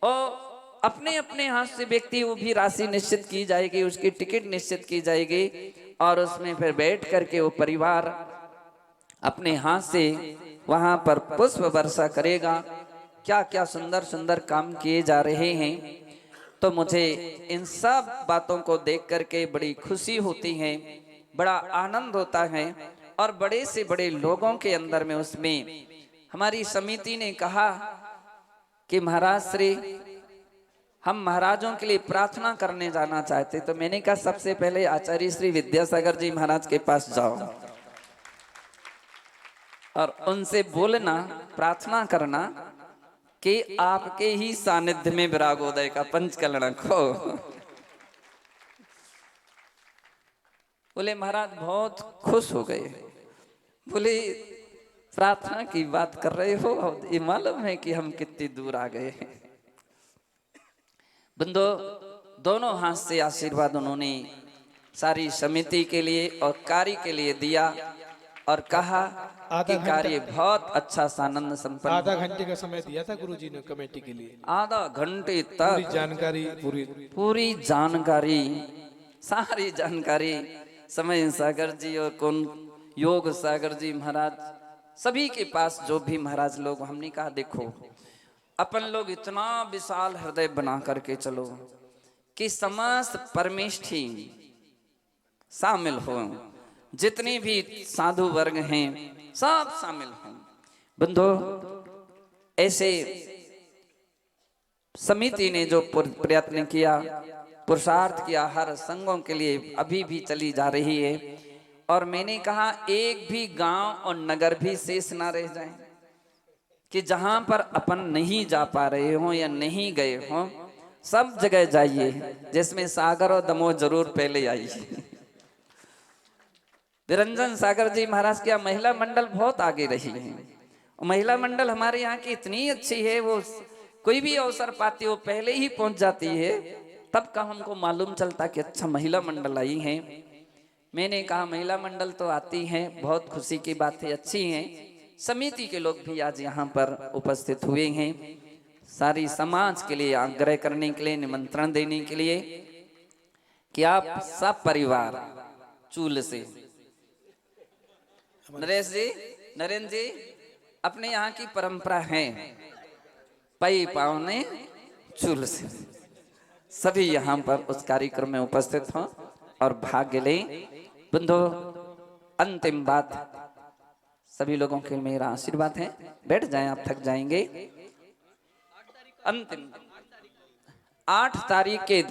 और अपने अपने हाथ से व्यक्ति वो भी राशि निश्चित की जाएगी, उसकी टिकट निश्चित की जाएगी और उसमें फिर बैठ करके वो परिवार अपने हाथ से वहां पर पुष्प वर्षा करेगा। क्या क्या सुंदर सुंदर काम किए जा रहे हैं। तो मुझे इन सब बातों को देख करके बड़ी खुशी होती है, बड़ा आनंद होता है। और बड़े से बड़े लोगों के अंदर में उसमें हमारी समिति ने कहा कि महाराज श्री, हम महाराजों के लिए प्रार्थना करने जाना चाहते। तो मैंने कहा सबसे पहले आचार्य श्री विद्यासागर जी महाराज के पास जाओ और उनसे बोलना, प्रार्थना करना कि आपके ही सानिध्य में विरागोदय का पंचकलणक हो। बोले महाराज बहुत खुश हो गए। बोले प्रार्थना की बात कर रहे हो, ये मालूम है कि हम कितनी दूर आ गए हैं। बंदो, दोनों हाथ से आशीर्वाद उन्होंने सारी समिति के लिए और कार्य के लिए दिया और कहा कि कार्य बहुत अच्छा सानंद संपन्न। आधा घंटे का समय दिया था गुरुजी ने कमेटी के लिए, आधा घंटे तक पूरी जानकारी, पूरी जानकारी, सारी जानकारी समय सागर जी और कौन योग सागर जी महाराज, सभी के पास जो भी महाराज लोग। हमने कहा देखो, अपन लोग इतना विशाल हृदय बना करके चलो कि समस्त परमेष्ठी शामिल हो, जितने भी साधु वर्ग हैं सब शामिल हों। बंधु, ऐसे समिति ने जो प्रयत्न किया, पुरुषार्थ किया, हर संघों के लिए अभी भी चली जा रही है। और मैंने कहा एक भी गांव और नगर भी शेष ना रह जाए कि जहां पर अपन नहीं जा पा रहे हो या नहीं गए हो, सब जगह जाइए। जिसमें सागर और दमोह जरूर पहले आइए। निरंजन सागर जी महाराज क्या महिला मंडल बहुत आगे रही है। महिला मंडल हमारे यहाँ की इतनी अच्छी है, वो कोई भी अवसर पाती हो पहले ही पहुंच जाती है। तब का हमको मालूम चलता कि अच्छा महिला मंडल आई है। मैंने कहा महिला मंडल तो आती है, बहुत खुशी की बात है, अच्छी है। समिति के लोग भी आज यहाँ पर उपस्थित हुए हैं, सारी समाज के लिए आग्रह करने के लिए, निमंत्रण देने के लिए कि आप सब परिवार चूल से, नरेश जी, नरेंद्र जी, अपने यहाँ की परंपरा है पई पावने चूल से, सभी यहाँ पर उस कार्यक्रम में उपस्थित हों और भाग लें। बंधु, अंतिम बात, सभी लोगों के लिए मेरा आशीर्वाद है, बैठ जाएं, आप थक जाएंगे। अंतिम 8 तारीख के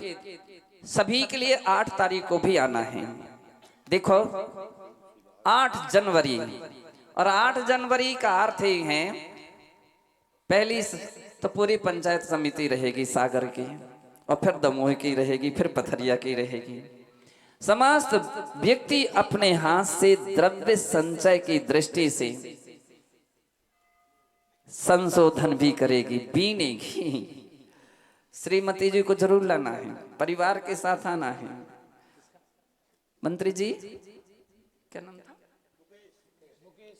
सभी के लिए 8 तारीख को भी आना है। देखो 8 जनवरी, और 8 जनवरी का अर्थ ही है, पहली तो पूरी पंचायत समिति रहेगी सागर की, और फिर दमोह की रहेगी, फिर पथरिया की रहेगी। समस्त व्यक्ति अपने हाथ से द्रव्य संचय की दृष्टि से संशोधन भी करेगी, बीनेगी। श्रीमती जी को जरूर लाना है, परिवार के साथ आना है। मंत्री जी क्या नाम था?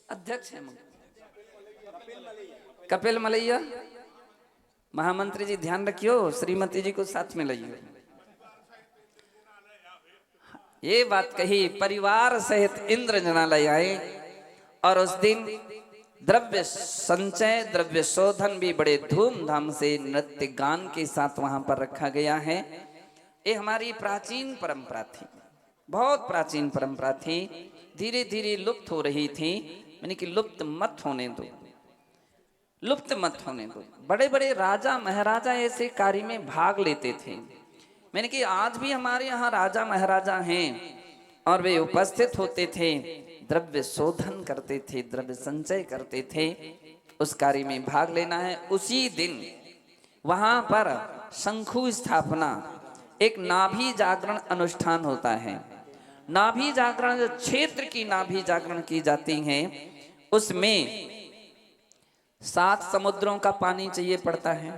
अध्यक्ष है कपिल मलैया। महामंत्री जी ध्यान रखियो, श्रीमती जी को साथ में लाइयो। ये बात कही, परिवार सहित इंद्र जनालय आए और उस दिन द्रव्य संचय, द्रव्य शोधन भी बड़े धूमधाम से नृत्य गान के साथ वहां पर रखा गया है। ये हमारी प्राचीन परंपरा थी, बहुत प्राचीन परंपरा थी, धीरे धीरे लुप्त हो रही थी। मैंने कि लुप्त मत होने दो, लुप्त मत होने दो। बड़े बड़े राजा महाराजा ऐसे कार्य में भाग लेते थे। मैंने कि आज भी हमारे यहाँ राजा महाराजा हैं और वे उपस्थित होते थे, द्रव्य शोधन करते थे, द्रव्य संचय करते थे। उस कार्य में भाग लेना है। उसी दिन वहां पर शंखु स्थापना, एक नाभि जागरण अनुष्ठान होता है। नाभि जागरण, जो क्षेत्र की नाभि जागरण की जाती है, उसमें 7 समुद्रों का पानी चाहिए पड़ता है।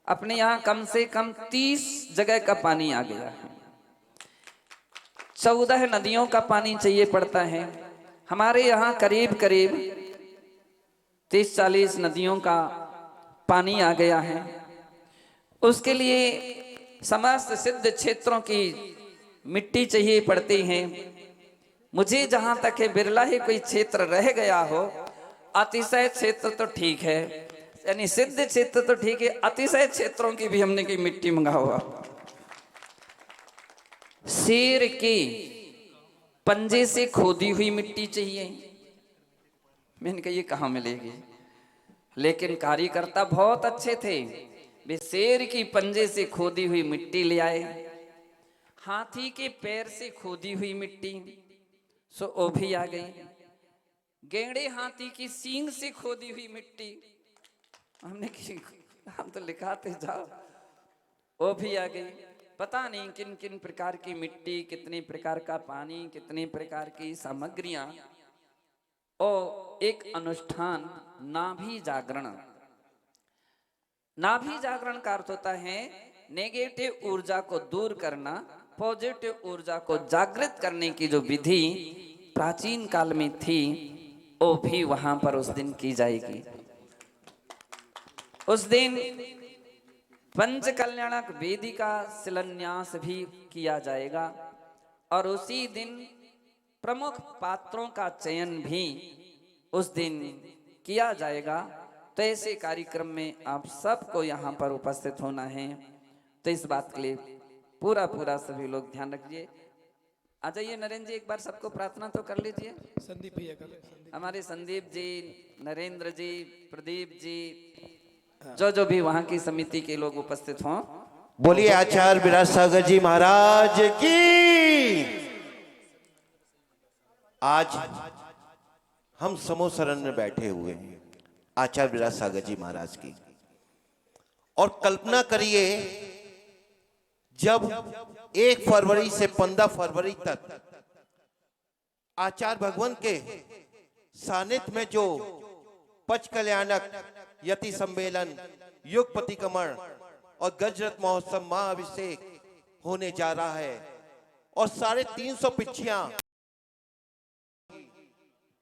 अपने यहाँ कम से कम 30 जगह का पानी आ गया है। 14 नदियों का पानी चाहिए पड़ता है। हमारे यहाँ करीब करीब 30-40 नदियों का पानी आ गया है। उसके लिए समस्त सिद्ध क्षेत्रों की मिट्टी चाहिए पड़ती है। मुझे जहां तक है, बिरला ही कोई क्षेत्र रह गया हो। अतिशय क्षेत्र तो ठीक है, यानी सिद्ध क्षेत्र तो ठीक है, अतिशय क्षेत्रों की भी हमने की मिट्टी मंगाओ। शेर की पंजे से खोदी हुई मिट्टी चाहिए। मैंने कहा ये कहाँ मिलेगी? लेकिन कार्यकर्ता बहुत अच्छे थे, वे शेर की पंजे से खोदी हुई मिट्टी ले आए। हाथी के पैर से खोदी हुई मिट्टी, सो वो भी आ गई। गेंडे हाथी की सींग से खोदी हुई मिट्टी, हमने की हम तो लिखाते जाओ, वो भी आ गई। पता नहीं किन किन प्रकार की मिट्टी, कितने प्रकार का पानी, कितने प्रकार की सामग्रियां। और एक अनुष्ठान नाभि जागरण। नाभि जागरण का अर्थ होता है नेगेटिव ऊर्जा को दूर करना, पॉजिटिव ऊर्जा को जागृत करने की जो विधि प्राचीन काल में थी, वो भी वहां पर उस दिन की जाएगी। उस दिन पंच कल्याणक वेदी का शिलान्यास भी किया जाएगा और उसी दिन प्रमुख पात्रों का चयन भी उस दिन किया जाएगा। तो ऐसे कार्यक्रम में आप सबको यहाँ पर उपस्थित होना है। तो इस बात के लिए पूरा पूरा सभी लोग ध्यान रखिए। आ जाइए नरेंद्र जी, एक बार सबको प्रार्थना तो कर लीजिए। संदीप भैया कर ले, हमारे संदीप जी, नरेंद्र जी, प्रदीप जी, जो भी वहां की समिति के लोग उपस्थित हों। बोलिए आचार्य विराज सागर जी महाराज की। आज हम समूह शरण में बैठे हुए हैं आचार्य विराज सागर जी महाराज की, और कल्पना करिए जब 1 फरवरी से 15 फरवरी तक आचार्य भगवान के सानिध्य में जो पच कल्याणक, यति सम्मेलन, युग प्रतिक्रमण और गजरत महोत्सव महाअभिषेक होने जा रहा है, और 350 पिछियां,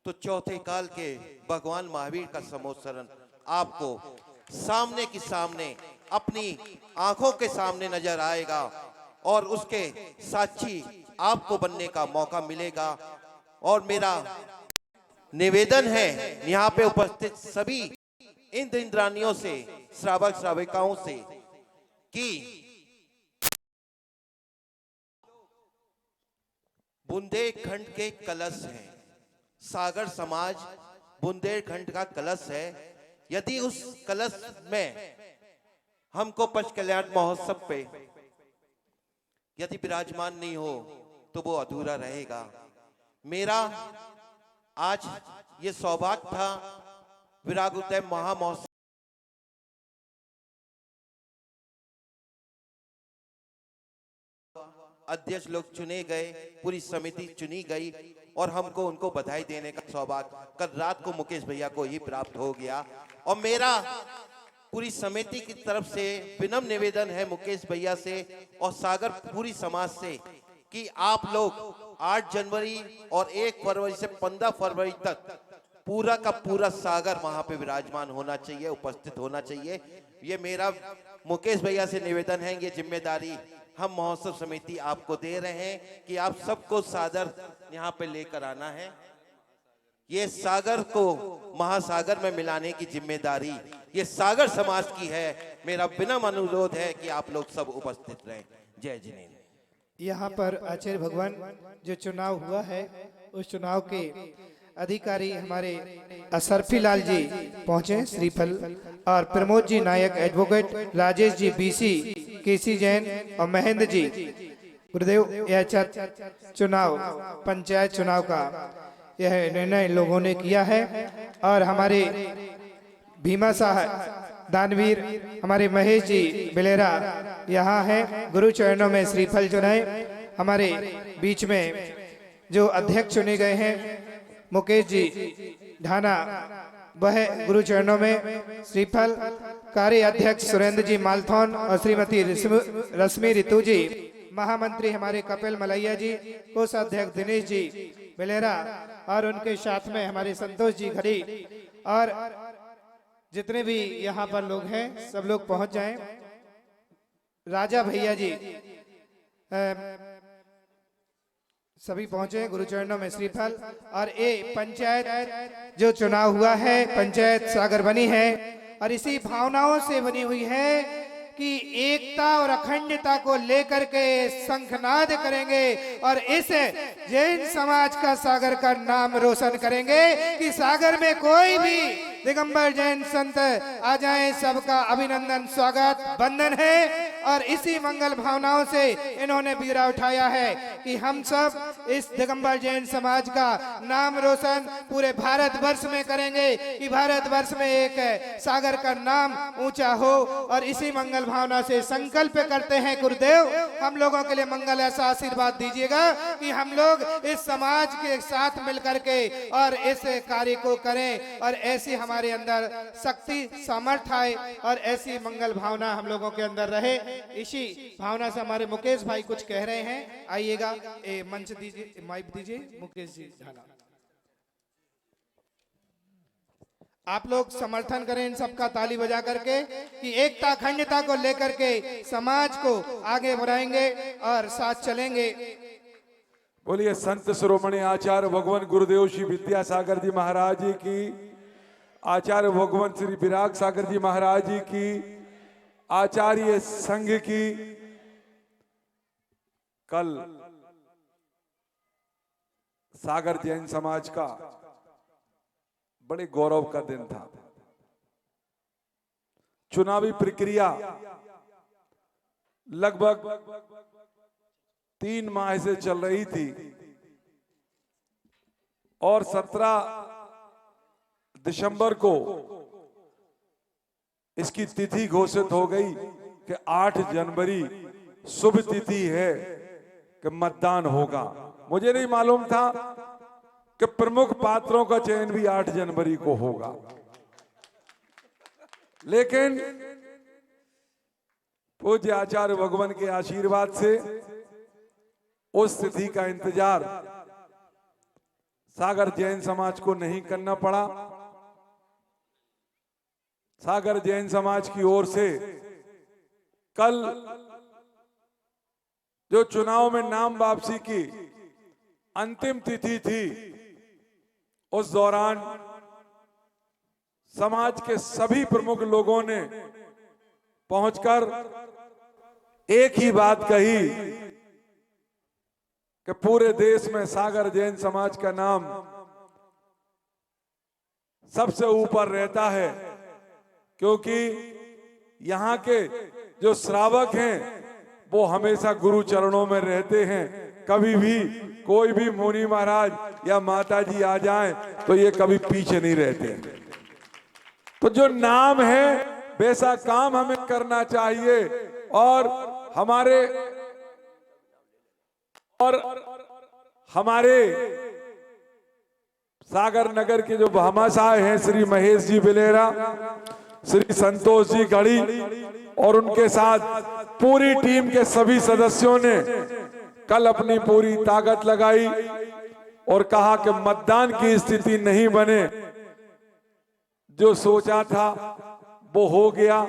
तो चौथे काल के भगवान महावीर का समोत्सरण आपको सामने की सामने अपनी आंखों के सामने नजर आएगा और उसके साक्षी आपको बनने का मौका मिलेगा। और मेरा निवेदन है यहाँ पे उपस्थित सभी इंद्र इंद्रानियों से, श्रावक श्राविकाओं से, कि बुंदेलखंड के कलश हैं, सागर समाज बुंदेलखंड का कलश है। यदि उस कलश में हमको पच कल्याण महोत्सव पे यदि विराजमान नहीं हो तो वो अधूरा रहेगा। मेरा आज ये सौभाग्य था विरागोदय महामहोत्सव अध्यक्ष लोग चुने गए, पूरी समिति चुनी गई और हमको उनको बधाई देने का सौभाग्य कल रात को मुकेश भैया को ही प्राप्त हो गया। और मेरा पूरी समिति की तरफ से विनम्र निवेदन है मुकेश भैया से और सागर पूरी समाज से कि आप लोग 8 जनवरी और 1 फरवरी से 15 फरवरी तक पूरा का पूरा सागर वहां पे विराजमान होना चाहिए, उपस्थित होना चाहिए। ये मेरा मुकेश भैया से निवेदन है, ये जिम्मेदारी हम महोत्सव समिति आपको दे रहे हैं कि आप सबको सागर यहाँ पे लेकर आना है। ये सागर को महासागर में मिलाने की जिम्मेदारी ये सागर समाज की है। मेरा विनम्र अनुरोध है कि आप लोग सब उपस्थित रहें। जय जिनेन्द्र। यहाँ पर आचार्य भगवान जो चुनाव हुआ है उस चुनाव के अधिकारी हमारे असरफी लाल जी पहुंचे श्रीफल, और प्रमोद जी नायक एडवोकेट, राजेश जी बीसी, केसी जैन और महेंद्र जी। गुरुदेव, यह चुनाव पंचायत चुनाव का यह निर्णय लोगों ने किया है और हमारे भीमा साहब दानवीर हमारे महेश जी बिलेरा यहाँ है। गुरु चरणों में श्रीफल चुनाए। हमारे बीच में जो अध्यक्ष चुने गए हैं मुकेश जी ढाना, वह गुरु चरणों में श्रीफल। कार्य अध्यक्ष सुरेंद्र जी मालथौन और श्रीमती रश्मि ऋतु जी। महामंत्री हमारे कपिल मलैया जी, कोषाध्यक्ष दिनेश जी बिलेरा और उनके साथ में हमारे संतोष जी घड़ी, और जितने भी यहाँ पर लोग हैं सब लोग पहुंच जाएं। राजा भैया जी सभी पहुंचे गुरु चरणों में श्रीफल। और ये पंचायत जो चुनाव हुआ है, पंचायत सागर बनी है और इसी भावनाओं से बनी हुई है कि एकता और अखंडता को लेकर के शंखनाद करेंगे और इस जैन समाज का सागर का नाम रोशन करेंगे कि सागर में कोई भी दिगंबर जैन संत आ जाए, सबका अभिनंदन स्वागत वंदन है। और इसी मंगल भावनाओं से इन्होंने बीड़ा उठाया है कि हम सब इस दिगंबर जैन समाज का नाम रोशन पूरे भारतवर्ष में करेंगे कि भारतवर्ष में एक सागर का नाम ऊंचा हो। और इसी मंगल भावना से संकल्प करते हैं गुरुदेव, हम लोगों के लिए मंगल ऐसा आशीर्वाद दीजिएगा कि हम लोग इस समाज के साथ मिलकर के और इस कार्य को करें और ऐसी हमारे अंदर शक्ति सामर्थ्य आए और ऐसी मंगल भावना हम लोगों के अंदर रहे। इसी भावना से हमारे मुकेश भाई कुछ कह रहे हैं, आइएगा, मंच दीजिए, माइक दीजिए मुकेश जी ढाला। आप लोग समर्थन करें इन सबका ताली बजा करके कि एकता अखंडता को लेकर के समाज को आगे बढ़ाएंगे और साथ चलेंगे। बोलिए संत शिरोमणि आचार्य भगवान गुरुदेव श्री विद्यासागर जी महाराज जी की, आचार्य भगवान श्री विराग सागर जी महाराज जी की, आचार्य संघ की। कल सागर जैन समाज का बड़े गौरव का दिन था। चुनावी प्रक्रिया लगभग 3 माह से चल रही थी और 17 दिसंबर को इसकी तिथि घोषित हो गई कि 8 जनवरी शुभ तिथि है कि मतदान होगा। मुझे नहीं मालूम था कि प्रमुख पात्रों का चयन भी 8 जनवरी को होगा, लेकिन पूज्य आचार्य भगवान के आशीर्वाद से उस तिथि का इंतजार सागर जैन समाज को नहीं करना पड़ा। सागर जैन समाज की ओर से कल जो चुनाव में नाम वापसी की अंतिम तिथि थी, उस दौरान समाज के सभी प्रमुख लोगों ने पहुंचकर एक ही बात कही कि पूरे देश में सागर जैन समाज का नाम सबसे ऊपर रहता है, क्योंकि यहाँ के जो श्रावक हैं वो हमेशा गुरु चरणों में रहते हैं। कभी भी कोई भी मुनि महाराज या माता जी आ जाएं तो ये कभी पीछे नहीं रहते। तो जो नाम है वैसा काम हमें करना चाहिए और हमारे सागर नगर के जो भामाशाह हैं श्री महेश जी बिलेरा, श्री संतोष जी गढ़ी और उनके साथ पूरी टीम के सभी सदस्यों ने कल अपनी पूरी ताकत लगाई और कहा कि मतदान की स्थिति नहीं बने। जो सोचा था वो हो गया।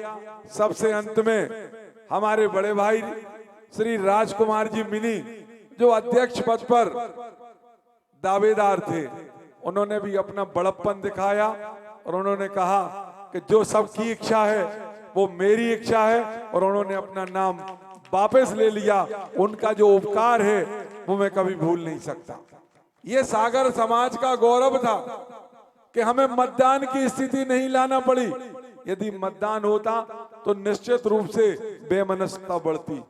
सबसे अंत में हमारे बड़े भाई श्री राजकुमार जी मिनी, जो अध्यक्ष पद पर दावेदार थे, उन्होंने भी अपना बड़प्पन दिखाया और उन्होंने कहा कि जो सबकी इच्छा है वो मेरी इच्छा है, और उन्होंने अपना नाम वापस ले लिया। उनका जो उपकार है वो मैं कभी भूल नहीं सकता। ये सागर समाज का गौरव था कि हमें मतदान की स्थिति नहीं लाना पड़ी। यदि मतदान होता तो निश्चित रूप से बेमनस्ता बढ़ती।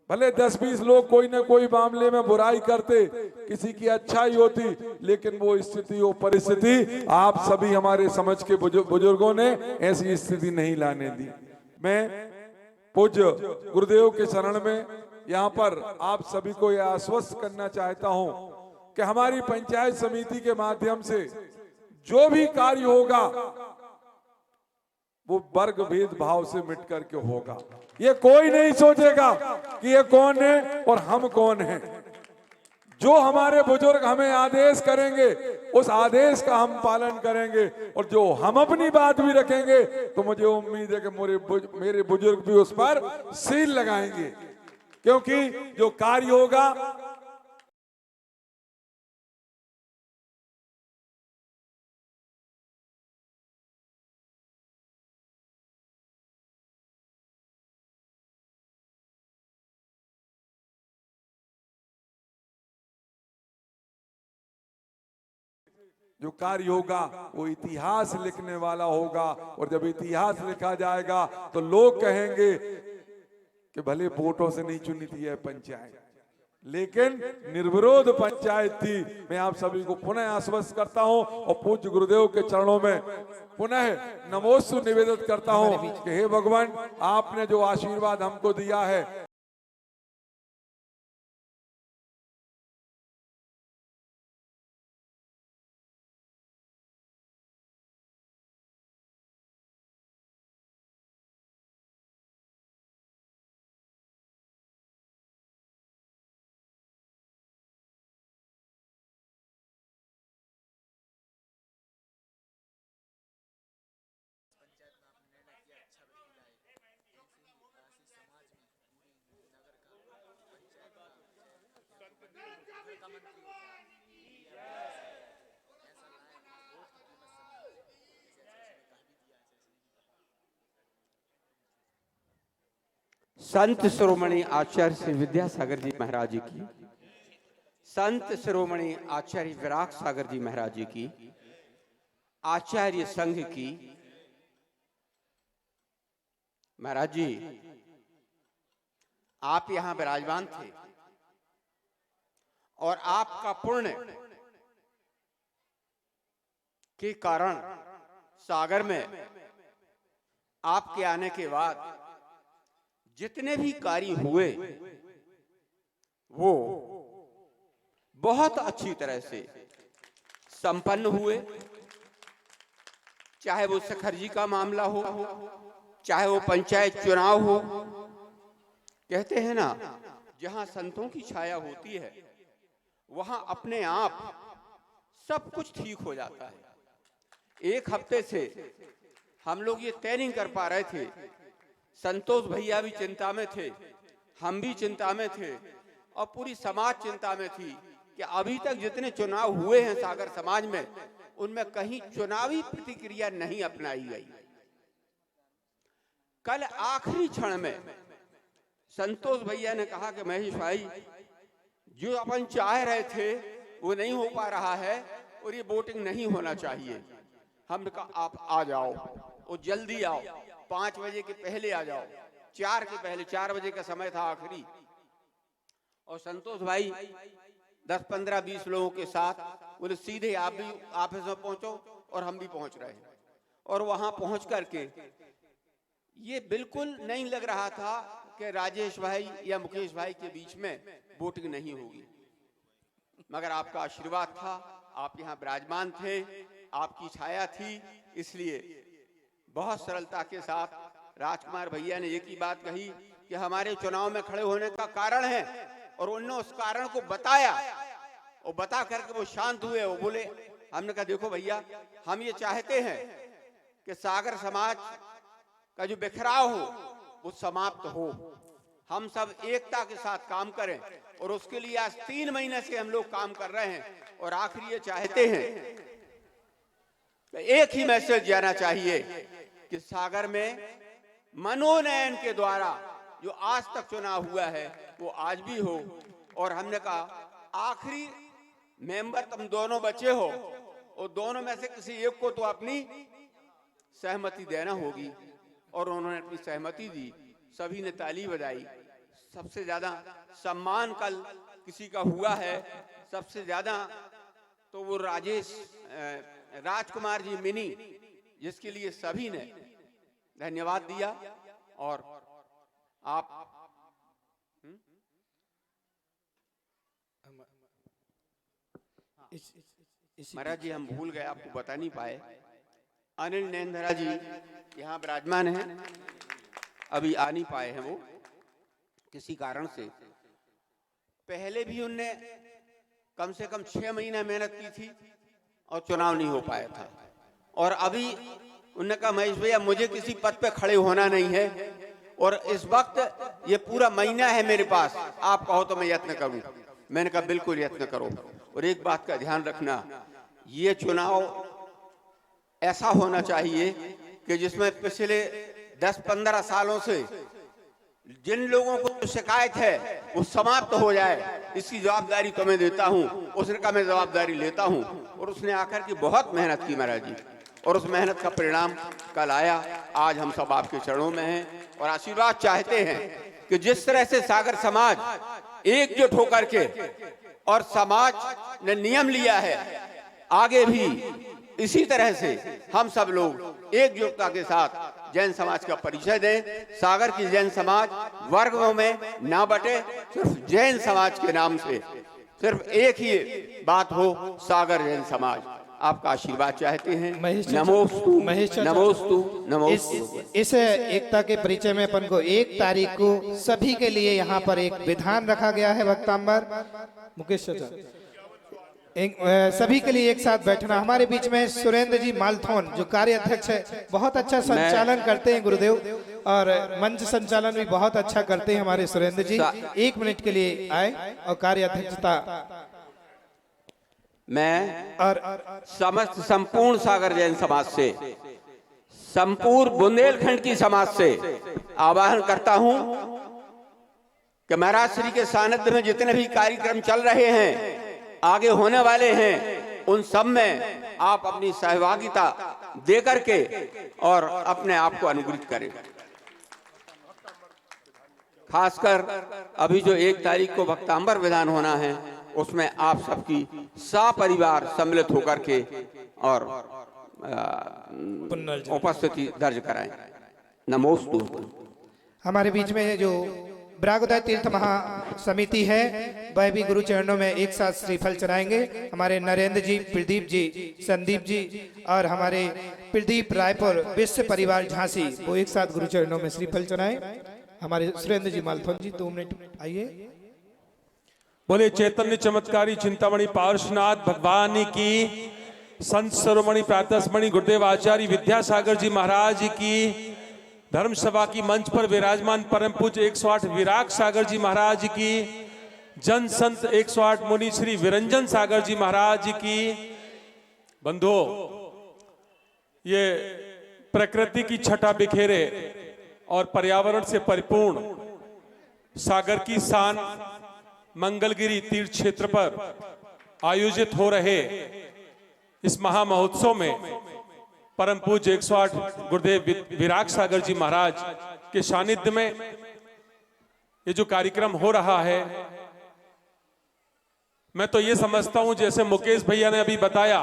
भले 10-20 लोग कोई ना कोई मामले में बुराई करते, किसी की अच्छाई होती, लेकिन वो स्थिति वो परिस्थिति आप सभी हमारे समझ के बुजुर्गों ने ऐसी स्थिति नहीं लाने दी। मैं पूज्य गुरुदेव के शरण में यहाँ पर आप सभी को यह आश्वस्त करना चाहता हूँ कि हमारी पंचायत समिति के माध्यम से जो भी कार्य होगा वो वर्ग भेदभाव से मिट करके होगा। ये कोई नहीं सोचेगा कि ये कौन है और हम कौन हैं। जो हमारे बुजुर्ग हमें आदेश करेंगे उस आदेश का हम पालन करेंगे, और जो हम अपनी बात भी रखेंगे तो मुझे उम्मीद है कि मेरे बुजुर्ग भी उस पर सील लगाएंगे, क्योंकि जो कार्य होगा वो इतिहास लिखने वाला होगा। और जब इतिहास लिखा जाएगा तो लोग कहेंगे कि भले वोटों से नहीं चुनी थी यह पंचायत, लेकिन निर्विरोध पंचायत थी। मैं आप सभी को पुनः आश्वस्त करता हूं और पूज्य गुरुदेव के चरणों में पुनः नमोस्तु निवेदित करता हूं कि हे भगवान, आपने जो आशीर्वाद हमको दिया है, संत शिरोमणि आचार्य श्री विद्यासागर जी महाराज जी की, संत शिरोमणि आचार्य विराग सागर जी महाराज जी की, आचार्य संघ की। महाराज जी, आप यहां विराजमान थे और आपका पुण्य के कारण सागर में आपके आने के बाद जितने भी कार्य हुए वो बहुत अच्छी तरह से संपन्न हुए। चाहे वो सखर जी का मामला हो, चाहे वो पंचायत चुनाव हो। कहते हैं ना, जहां संतों की छाया होती है वहां अपने आप सब कुछ ठीक हो जाता है। एक हफ्ते से हम लोग ये तय नहीं कर पा रहे थे, संतोष भैया भी चिंता में थे, हम भी चिंता में थे और पूरी समाज चिंता में थी कि अभी तक जितने चुनाव हुए हैं सागर समाज में, उनमें कहीं चुनावी प्रतिक्रिया नहीं अपनाई गई। कल आखिरी क्षण में संतोष भैया ने कहा कि महेश भाई, जो अपन चाह रहे थे वो नहीं हो पा रहा है और ये वोटिंग नहीं होना चाहिए। हमने कहा आप आ जाओ और जल्दी आओ, 5 बजे के पहले आ जाओ, 4 के पहले, 4 बजे का समय था आखिरी। और संतोष भाई 10, 15, 20 लोगों के साथ बोले सीधे आप भी ऑफिस में पहुंचो और हम भी पहुंच रहे हैं। और वहां पहुंच करके ये बिल्कुल नहीं लग रहा था कि राजेश भाई या मुकेश भाई के बीच में वोटिंग नहीं होगी, मगर आपका आशीर्वाद था आप यहाँ विराजमान थे, आपकी छाया थी, इसलिए बहुत सरलता के साथ राजकुमार भैया ने एक ही बात कही कि हमारे चुनाव में खड़े होने का कारण है, और उन्होंने उस कारण को बताया और बता करके वो शांत हुए। वो बोले, हमने कहा देखो भैया, हम ये चाहते हैं कि सागर समाज का जो बिखराव हो वो समाप्त हो, हम सब एकता के साथ काम करें, और उसके लिए आज 3 महीने से हम लोग काम कर रहे हैं। और आखिर ये चाहते हैं, एक ही मैसेज जाना चाहिए कि सागर में मनोनयन के द्वारा जो आज तक चुनाव हुआ है वो आज भी हो। और हमने कहा आखिरी मेंबर तुम दोनों बचे हो, और दोनों में से किसी एक को तो अपनी सहमति देना होगी। और उन्होंने अपनी सहमति दी, सभी ने ताली बजाई। सबसे ज्यादा सम्मान कल किसी का हुआ है, सबसे ज्यादा तो वो राजकुमार जी मिनी, जिसके लिए सभी ने धन्यवाद दिया। और आप महाराज जी, हम भूल गए, आपको बता नहीं पाए, अनिल नैनधरा जी यहाँ विराजमान हैं, अभी आ नहीं पाए हैं वो किसी कारण से। पहले भी उनने कम से कम 6 महीने मेहनत की थी और चुनाव नहीं हो पाया था। और अभी उन्होंने कहा महेश भैया मुझे किसी पद पे खड़े होना नहीं है, और इस वक्त ये पूरा महीना है मेरे पास, आप कहो तो मैं यत्न करूं। मैंने कहा बिल्कुल यत्न करो। और एक बात का ध्यान रखना, ये चुनाव ऐसा होना चाहिए कि जिसमें पिछले 10-15 सालों से जिन लोगों को शिकायत है वो समाप्त हो जाए, इसकी जवाबदारी तो मैं देता हूं। उसने कहा मैं जवाबदारी लेता हूं, और उसने आकर के बहुत मेहनत की महाराज जी, और उस मेहनत का परिणाम कल आया। आज हम सब आपके चरणों में हैं और आशीर्वाद चाहते हैं कि जिस तरह से सागर समाज एकजुट होकर के और समाज ने नियम लिया है, आगे भी इसी तरह से हम सब लोग एकजुटता के साथ जैन समाज का परिचय दें। सागर की जैन समाज वर्गों में ना बटे, सिर्फ जैन समाज के नाम से सिर्फ एक ही बात हो, सागर जैन समाज। आपका आशीर्वाद चाहते हैं। नमोस्तु नमोस्तु नमोस्तु। इस एकता के परिचय में अपन को 1 तारीख को सभी के लिए यहाँ पर एक विधान रखा गया है। वक्तांबर मुकेश चाचा, सभी के लिए एक साथ बैठना। हमारे बीच में सुरेंद्र जी मालथोन जो कार्य अध्यक्ष है, बहुत अच्छा संचालन करते हैं गुरुदेव, और मंच संचालन भी बहुत अच्छा करते हैं हमारे सुरेंद्र जी। 1 मिनट के लिए आए और कार्य अध्यक्षता। मैं और समस्त संपूर्ण सागर जैन समाज से, संपूर्ण बुंदेलखंड की समाज से आह्वान करता हूं कि महाराज श्री के सानिध्य में जितने भी कार्यक्रम चल रहे हैं, आगे होने वाले हैं, उन सब में आप अपनी सहभागिता दे करके और अपने आप को अनुग्रहित करें। खासकर अभी जो 1 तारीख को वक्तांबर विधान होना है, उसमें आप सबकी सपरिवार सम्मिलित होकर के और उपस्थिति दर्ज कराएं। नमोस्तु। हमारे बीच में जो ब्रागोदय तीर्थ महासमिति है, वह भी गुरु चरणों में एक साथ श्रीफल चढ़ाएंगे। हमारे नरेंद्र जी, प्रदीप जी, संदीप जी और हमारे प्रदीप रायपुर विश्व परिवार झांसी, वो एक साथ गुरु चरणों में श्रीफल चढ़ाएं। हमारे सुरेंद्र जी मालथोन जी 2 मिनट आइए। बोले चैतन्य चमत्कारी चिंतामणि पार्श्वनाथ भगवान की, संत शिरोमणि प्रातस्मणि गुरुदेव आचार्य विद्यासागर जी महाराज की, धर्म सभा की मंच पर विराजमान परम पूज्य 108 विराग सागर जी महाराज की, जन संत 108 मुनि श्री विरंजन सागर जी महाराज की। बंधुओं, ये प्रकृति की छटा बिखेरे और पर्यावरण से परिपूर्ण सागर की शान मंगलगिरी तीर्थ क्षेत्र पर आयोजित हो रहे इस महामहोत्सव में परम पूज्य 108 गुरुदेव विराग सागर जी महाराज के सानिध्य में ये जो कार्यक्रम हो रहा है, मैं तो ये समझता हूं जैसे मुकेश भैया ने अभी बताया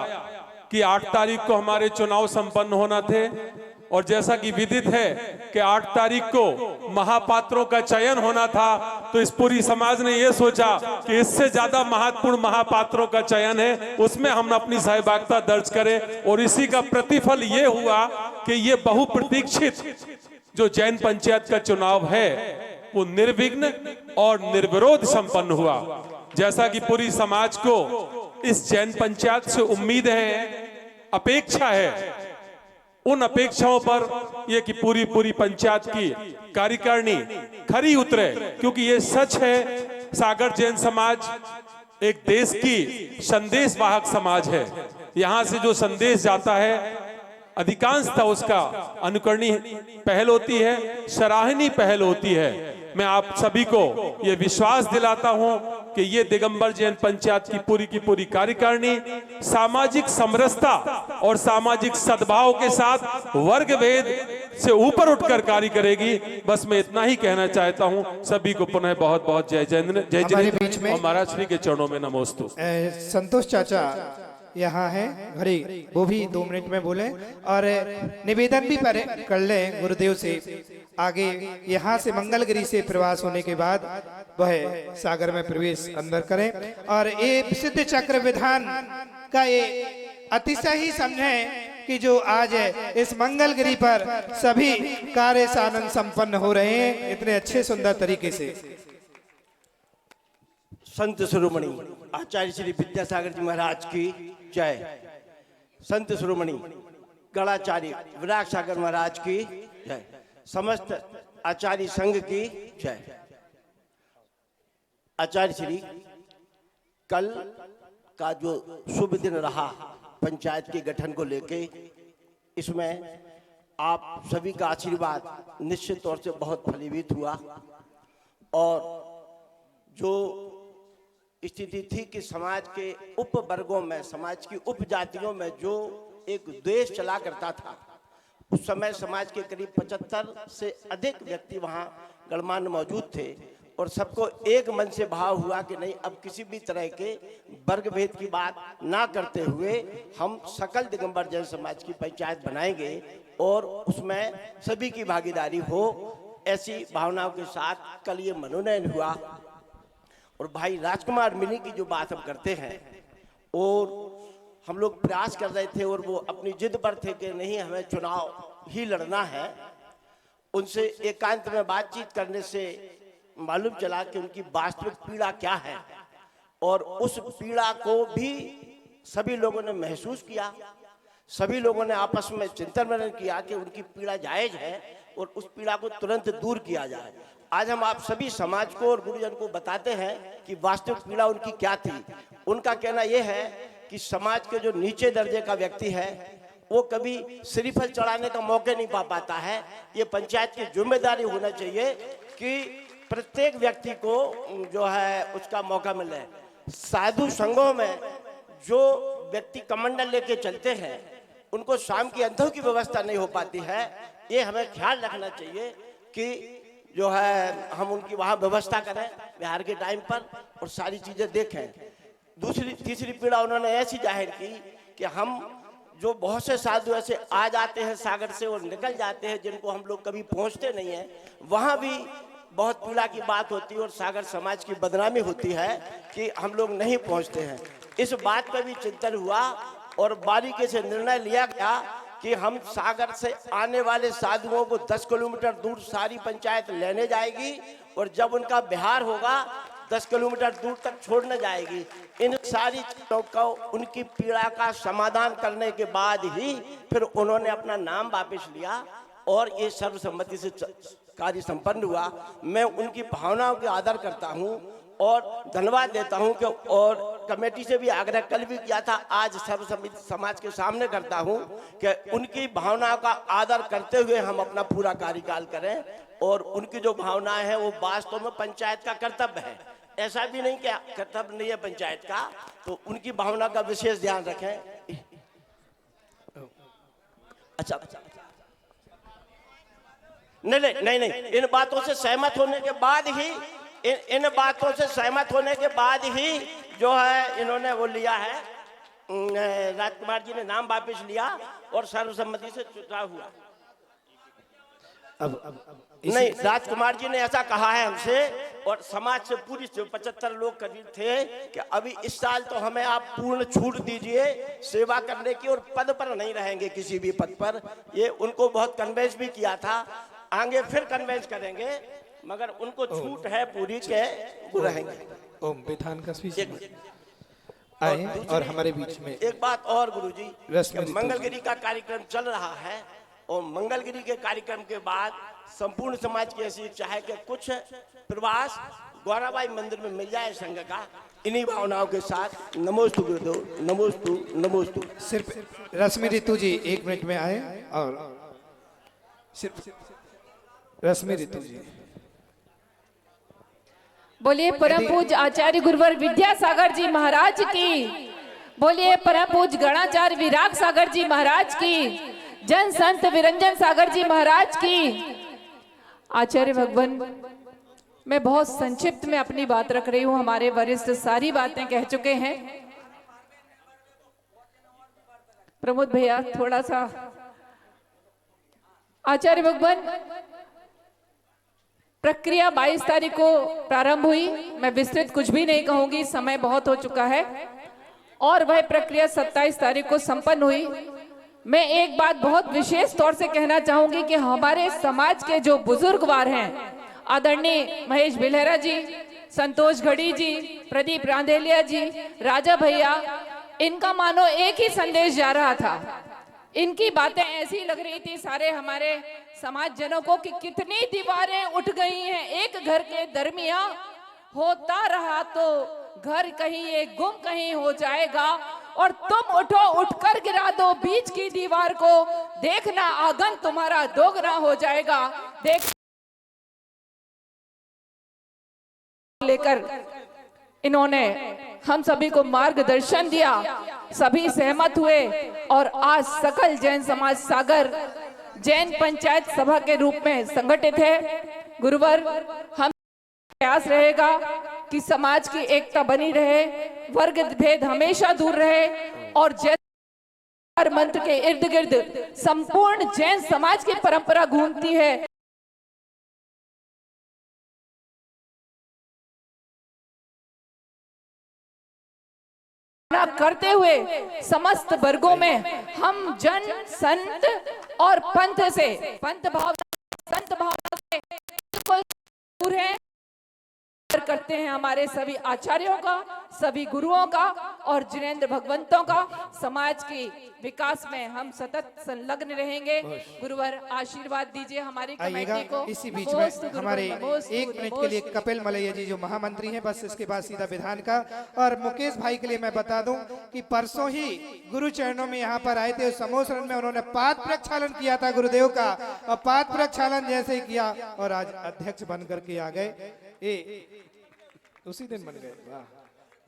कि 8 तारीख को हमारे चुनाव संपन्न होना थे, और जैसा कि विदित है कि 8 तारीख को महापात्रों का चयन होना था, तो इस पूरी समाज ने यह सोचा कि इससे ज्यादा महत्वपूर्ण महापात्रों का चयन है, उसमें हम अपनी सहभागिता दर्ज करें। और इसी का प्रतिफल ये हुआ कि ये बहुप्रतीक्षित जो जैन पंचायत का चुनाव है वो निर्विघ्न और निर्विरोध संपन्न हुआ। जैसा कि पूरी समाज को इस जैन पंचायत से उम्मीद है, अपेक्षा है, उन अपेक्षाओं पर यह कि पूरी पंचायत की कार्यकारिणी खरी उतरे, क्योंकि ये सच है सागर जैन समाज एक देश की संदेश वाहक समाज है। यहां से जो संदेश जाता है अधिकांशतः उसका अनुकरणीय पहल होती है, सराहनीय पहल होती है। मैं आप सभी को यह विश्वास दिलाता हूं कि ये दिगंबर जैन पंचायत की पूरी कार्यकारिणी सामाजिक समरसता और सामाजिक सद्भाव के साथ वर्ग भेद से ऊपर उठकर कार्य करेगी। बस मैं इतना ही कहना चाहता हूं। सभी को पुनः बहुत बहुत जय जिनेंद्र और महाराज श्री के चरणों में नमोस्तु। संतोष चाचा यहाँ है घड़ी, वो भी 2 मिनट में बोले और निवेदन भी कर लें गुरुदेव से। आगे यहाँ से मंगलगिरी से प्रवास होने के बाद वह सागर में प्रवेश अंदर करें और ये सिद्ध चक्र विधान का ये अतिशय ही समझे कि जो आज इस मंगलगिरी पर सभी कार्य सानंद संपन्न हो रहे हैं इतने अच्छे सुंदर तरीके से। संत शिरोमणि आचार्य श्री विद्यासागर जी महाराज की जय। संत शिरोमणि गणाचार्य विराग सागर महाराज की जय। समस्त आचार्य संघ की जय। आचार्य श्री कल का जो शुभ दिन रहा पंचायत के गठन को लेके, इसमें आप सभी का आशीर्वाद निश्चित तौर से बहुत फलीभूत हुआ और जो स्थिति थी कि समाज के उप वर्गों में, समाज की उप जातियों में जो एक द्वेष चला करता था, उस समय समाज के करीब 75 से अधिक व्यक्ति वहाँ गणमान्य मौजूद थे और सबको एक मन से भाव हुआ कि नहीं, अब किसी भी तरह के वर्ग भेद की बात ना करते हुए हम सकल दिगंबर जैन समाज की पंचायत बनाएंगे और उसमें सभी की भागीदारी हो, ऐसी भावनाओं के साथ कल ये मनोनयन हुआ। और भाई राजकुमार मिनी की जो बात हम करते हैं और हम लोग प्रयास कर रहे थे और वो अपनी जिद पर थे कि नहीं हमें चुनाव ही लड़ना है। उनसे एकांत में बातचीत करने से मालूम चला कि उनकी वास्तविक पीड़ा क्या है और उस पीड़ा को भी सभी लोगों ने महसूस किया। सभी लोगों ने आपस में चिंतन मनन किया कि उनकी पीड़ा जायज है और उस पीड़ा को तुरंत दूर किया जाए। आज हम आप सभी समाज को और गुरुजन को बताते हैं कि वास्तविक पीड़ा उनकी क्या थी। उनका कहना यह है कि समाज के जो नीचे दर्जे का व्यक्ति है वो कभी श्रीफल चढ़ाने का मौका नहीं पा पाता है। ये पंचायत की जिम्मेदारी होना चाहिए कि प्रत्येक व्यक्ति को जो है उसका मौका मिले। साधु संघों में जो व्यक्ति कमंडल लेके चलते हैं उनको शाम की अंधों की व्यवस्था नहीं हो पाती है। ये हमें ख्याल रखना चाहिए कि जो है हम उनकी वहाँ व्यवस्था करें बिहार के टाइम पर और सारी चीज़ें देखें। तीसरी पीड़ा उन्होंने ऐसी जाहिर की कि हम जो बहुत से साधु ऐसे आ जाते हैं सागर से और निकल जाते हैं जिनको हम लोग कभी पहुँचते नहीं हैं, वहाँ भी बहुत पीड़ा की बात होती है और सागर समाज की बदनामी होती है कि हम लोग नहीं पहुँचते हैं। इस बात पर भी चिंतन हुआ और बारीकी से निर्णय लिया गया कि हम सागर से आने वाले साधुओं को 10 किलोमीटर दूर सारी पंचायत लेने जाएगी और जब उनका बिहार होगा 10 किलोमीटर दूर तक छोड़ने जाएगी। इन सारी चीजों को उनकी पीड़ा का समाधान करने के बाद ही फिर उन्होंने अपना नाम वापस लिया और ये सर्वसम्मति से कार्य संपन्न हुआ। मैं उनकी भावनाओं का आदर करता हूँ और धन्यवाद देता हूँ कि और कमेटी से भी आग्रह कल भी किया था, आज सर्वसम्मति समाज के सामने करता हूँ कि उनकी भावनाओं का आदर करते हुए हम अपना पूरा कार्यकाल करें और उनकी जो भावनाएं हैं वो वास्तव में पंचायत का कर्तव्य है। ऐसा भी नहीं कि कर्तव्य नहीं है पंचायत का, तो उनकी भावना का विशेष ध्यान रखें। अच्छा नहीं, इन बातों से सहमत होने के बाद ही इन बातों से सहमत होने के बाद ही जो है इन्होंने वो लिया है, राजकुमार जी ने नाम वापस लिया और सर्वसम्मति से चुनाव हुआ। नहीं, राजकुमार जी ने ऐसा कहा है हमसे, और समाज से पूरी 75 लोग करीब थे कि अभी इस साल तो हमें आप पूर्ण छूट दीजिए सेवा करने की, और पद पर नहीं रहेंगे किसी भी पद पर। ये उनको बहुत कन्वेंस भी किया था, आगे फिर कन्वेंस करेंगे, मगर उनको छूट है पूरी के वो रहेंगे। ओम विधान का स्पीच एक- आए और हमारे बीच में एक बात और गुरुजी, रश्मि कि मंगलगिरी का कार्यक्रम चल रहा है, और मंगलगिरी के कार्यक्रम के बाद संपूर्ण समाज की ऐसी इच्छा है कि कुछ प्रवास गौराबाई मंदिर में मिल जाए संघ का। इन्हीं भावनाओं के साथ नमोस्तु गुरुदेव, नमोस्तु नमोस्तु। सिर्फ रश्मि ऋतु जी 1 मिनट में आए, और सिर्फ रश्मि ऋतु जी। बोलिए परम पूज्य आचार्य गुरुवर विद्यासागर जी महाराज की। बोलिए परम पूज्य गणाचार्य विराग सागर जी महाराज की। जन संत विरंजन सागर जी महाराज की। आचार्य भगवान, मैं बहुत संक्षिप्त में अपनी बात रख रही हूँ, हमारे वरिष्ठ सारी बातें कह चुके हैं। प्रमोद भैया थोड़ा सा। आचार्य भगवान, प्रक्रिया 22 तारीख को प्रारंभ हुई। मैं विस्तृत कुछ भी नहीं कहूंगी, समय बहुत हो चुका है। और वह प्रक्रिया 27 तारीख को संपन्न हुई। मैं एक बात बहुत विशेष तौर से कहना चाहूंगी कि हमारे समाज के जो बुजुर्गवार हैं, आदरणीय महेश बिलहरा जी, संतोष घड़ी जी, प्रदीप रांदेलिया जी, राजा भैया, इनका मानो एक ही संदेश जा रहा था। इनकी बातें ऐसी लग रही थी सारे हमारे समाज जनों को कि कितनी दीवारें उठ गई हैं एक घर के दरमिया, होता रहा तो घर कहीं एक गुम कहीं हो जाएगा, और तुम उठो उठकर गिरा दो बीच की दीवार को, देखना आंगन तुम्हारा दोगुना हो जाएगा। देख लेकर इन्होंने हम सभी को मार्गदर्शन दिया, सभी सहमत हुए, और आज सकल जैन समाज सागर जैन पंचायत सभा के रूप में संगठित है। गुरुवर, हम प्रयास रहेगा कि समाज की एकता बनी रहे, वर्ग भेद हमेशा दूर रहे, और जैन मंत्र के इर्द गिर्द संपूर्ण जैन समाज की परंपरा घूमती है। करते हुए समस्त वर्गों में हम जन संत और पंथ से, पंथ भावना संत भावना से बिल्कुल दूर हैं। करते हैं हमारे सभी आचार्यों का, सभी गुरुओं का और जिनेंद्र भगवंतों का। समाज की विकास में हम सतत संलग्न रहेंगे। गुरुवर आशीर्वाद दीजिए हमारी कमेटी को। इसी बीच में हमारे 1 मिनट के लिए कपिल मलैया जी जो महामंत्री हैं, बस इसके बाद सीधा विधान का। और मुकेश भाई के लिए मैं बता दूं कि परसों ही गुरु चरणों में यहाँ पर आए थे, समूह शरण में उन्होंने पाद प्रक्षालन किया था गुरुदेव का, और पाद प्रक्षालन जैसे ही किया और आज अध्यक्ष बन करके आ गए, उसी दिन बन गए। वाह।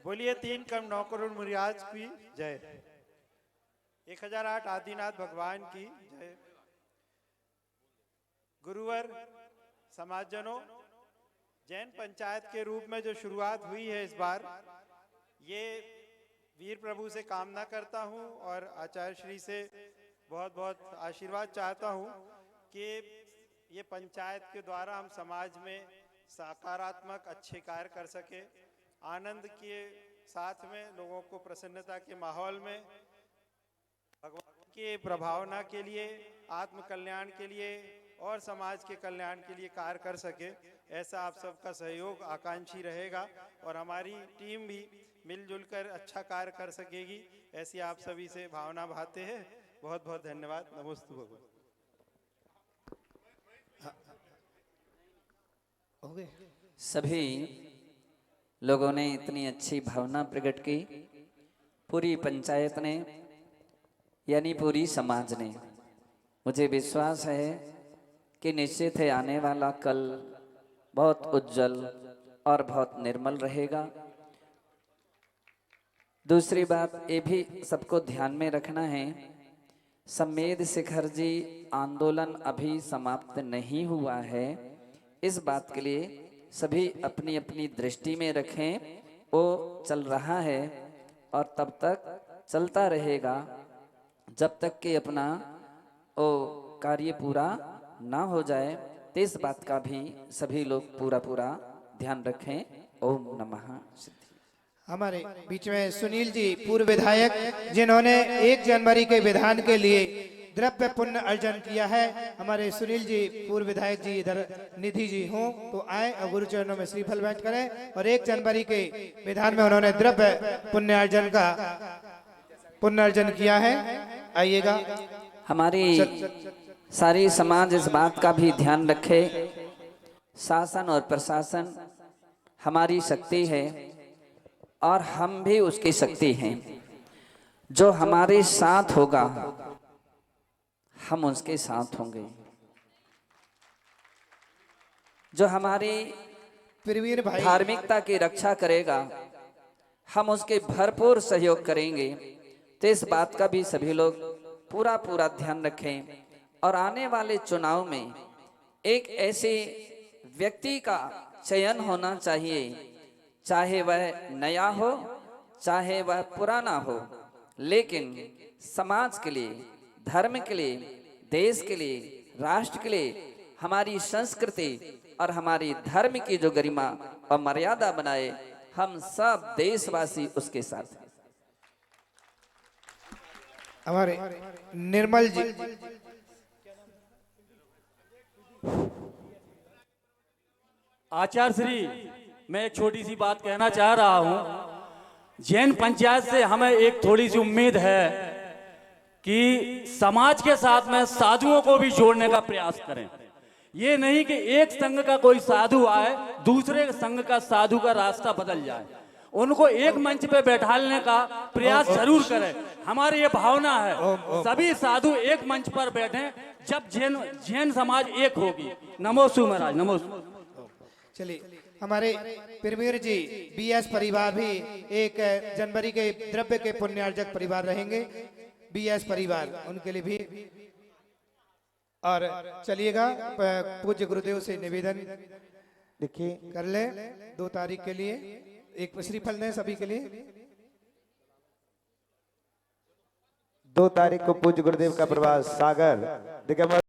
बोलिए 3 कम 9 करोड़ मुरियाज की जय। 1008 आदिनाथ भगवान की जय। गुरुवर, समाजजनों, जैन पंचायत के रूप में जो शुरुआत हुई है इस बार, ये वीर प्रभु से कामना करता हूँ और आचार्य श्री से बहुत बहुत आशीर्वाद चाहता हूँ कि ये पंचायत के द्वारा हम समाज में सकारात्मक अच्छे कार्य कर सके, आनंद के साथ में लोगों को प्रसन्नता के माहौल में भगवान के प्रभावना के लिए, आत्म कल्याण के लिए और समाज के कल्याण के लिए कार्य कर सके, ऐसा आप सबका सहयोग आकांक्षी रहेगा और हमारी टीम भी मिलजुल कर अच्छा कार्य कर सकेगी, ऐसी आप सभी से भावना भाते हैं। बहुत बहुत धन्यवाद। नमोस्तु भगवान। सभी लोगों ने इतनी अच्छी भावना प्रकट की, पूरी पंचायत ने यानी पूरी समाज ने। मुझे विश्वास है कि निश्चित है आने वाला कल बहुत उज्जवल और बहुत निर्मल रहेगा। दूसरी बात ये भी सबको ध्यान में रखना है, संवेद शिखर जी आंदोलन अभी समाप्त नहीं हुआ है। इस बात के लिए सभी अपनी अपनी दृष्टि में रखें, वो चल रहा है और तब तक चलता रहेगा जब तक कि अपना वो कार्य पूरा ना हो जाए, तो इस बात का भी सभी लोग पूरा पूरा ध्यान रखें। ओम नमः सिद्धि। हमारे बीच में सुनील जी पूर्व विधायक, जिन्होंने 1 जनवरी के विधान के लिए द्रव्य पुण्य अर्जन किया है। हमारे सुनील जी पूर्व विधायक जी इधर निधि जी हों तो आए और गुरु चरणों में श्रीफल भेंट करें। और 1 जनवरी के विधान में उन्होंने द्रव्य पुण्य अर्जन किया है। आइएगा। हमारी सारी समाज इस बात का भी ध्यान रखे, शासन और प्रशासन हमारी शक्ति है और हम भी उसकी शक्ति हैं। जो हमारे साथ होगा हम उसके साथ होंगे, जो हमारी प्रवीण भाई धार्मिकता की रक्षा करेगा हम उसके भरपूर सहयोग करेंगे। तो इस बात का भी सभी लोग पूरा पूरा ध्यान रखें। और आने वाले चुनाव में एक ऐसे व्यक्ति का चयन होना चाहिए, चाहे वह नया हो चाहे वह पुराना हो, लेकिन समाज के लिए, धर्म के लिए, देश के लिए, राष्ट्र के लिए, हमारी संस्कृति और हमारी धर्म की जो गरिमा और मर्यादा बनाए, हम सब देशवासी उसके साथ हैं। हमारे निर्मल जी। आचार्य श्री, मैं एक छोटी सी बात कहना चाह रहा हूं। जैन पंचायत से हमें एक थोड़ी सी उम्मीद है कि समाज के साथ में साधुओं को भी जोड़ने का प्रयास करें। ये नहीं कि एक संघ का कोई साधु आए दूसरे संघ का साधु का रास्ता बदल जाए। उनको एक मंच पे बैठाने का प्रयास जरूर करें। हमारी ये भावना है सभी साधु एक मंच पर बैठें जब जैन समाज एक होगी। नमो सु महाराज, नमो। चलिए, हमारे प्रवीर जी बीएस परिवार भी 1 जनवरी के द्रव्य के पुण्यार्जक परिवार रहेंगे। बीएस परिवार उनके लिए भी। और चलिएगा, पूज्य गुरुदेव से निवेदन देखिए, कर ले 2 तारीख के लिए एक श्रीफल दें सभी के लिए। 2 तारीख को पूज्य गुरुदेव का प्रवास सागर देखिए।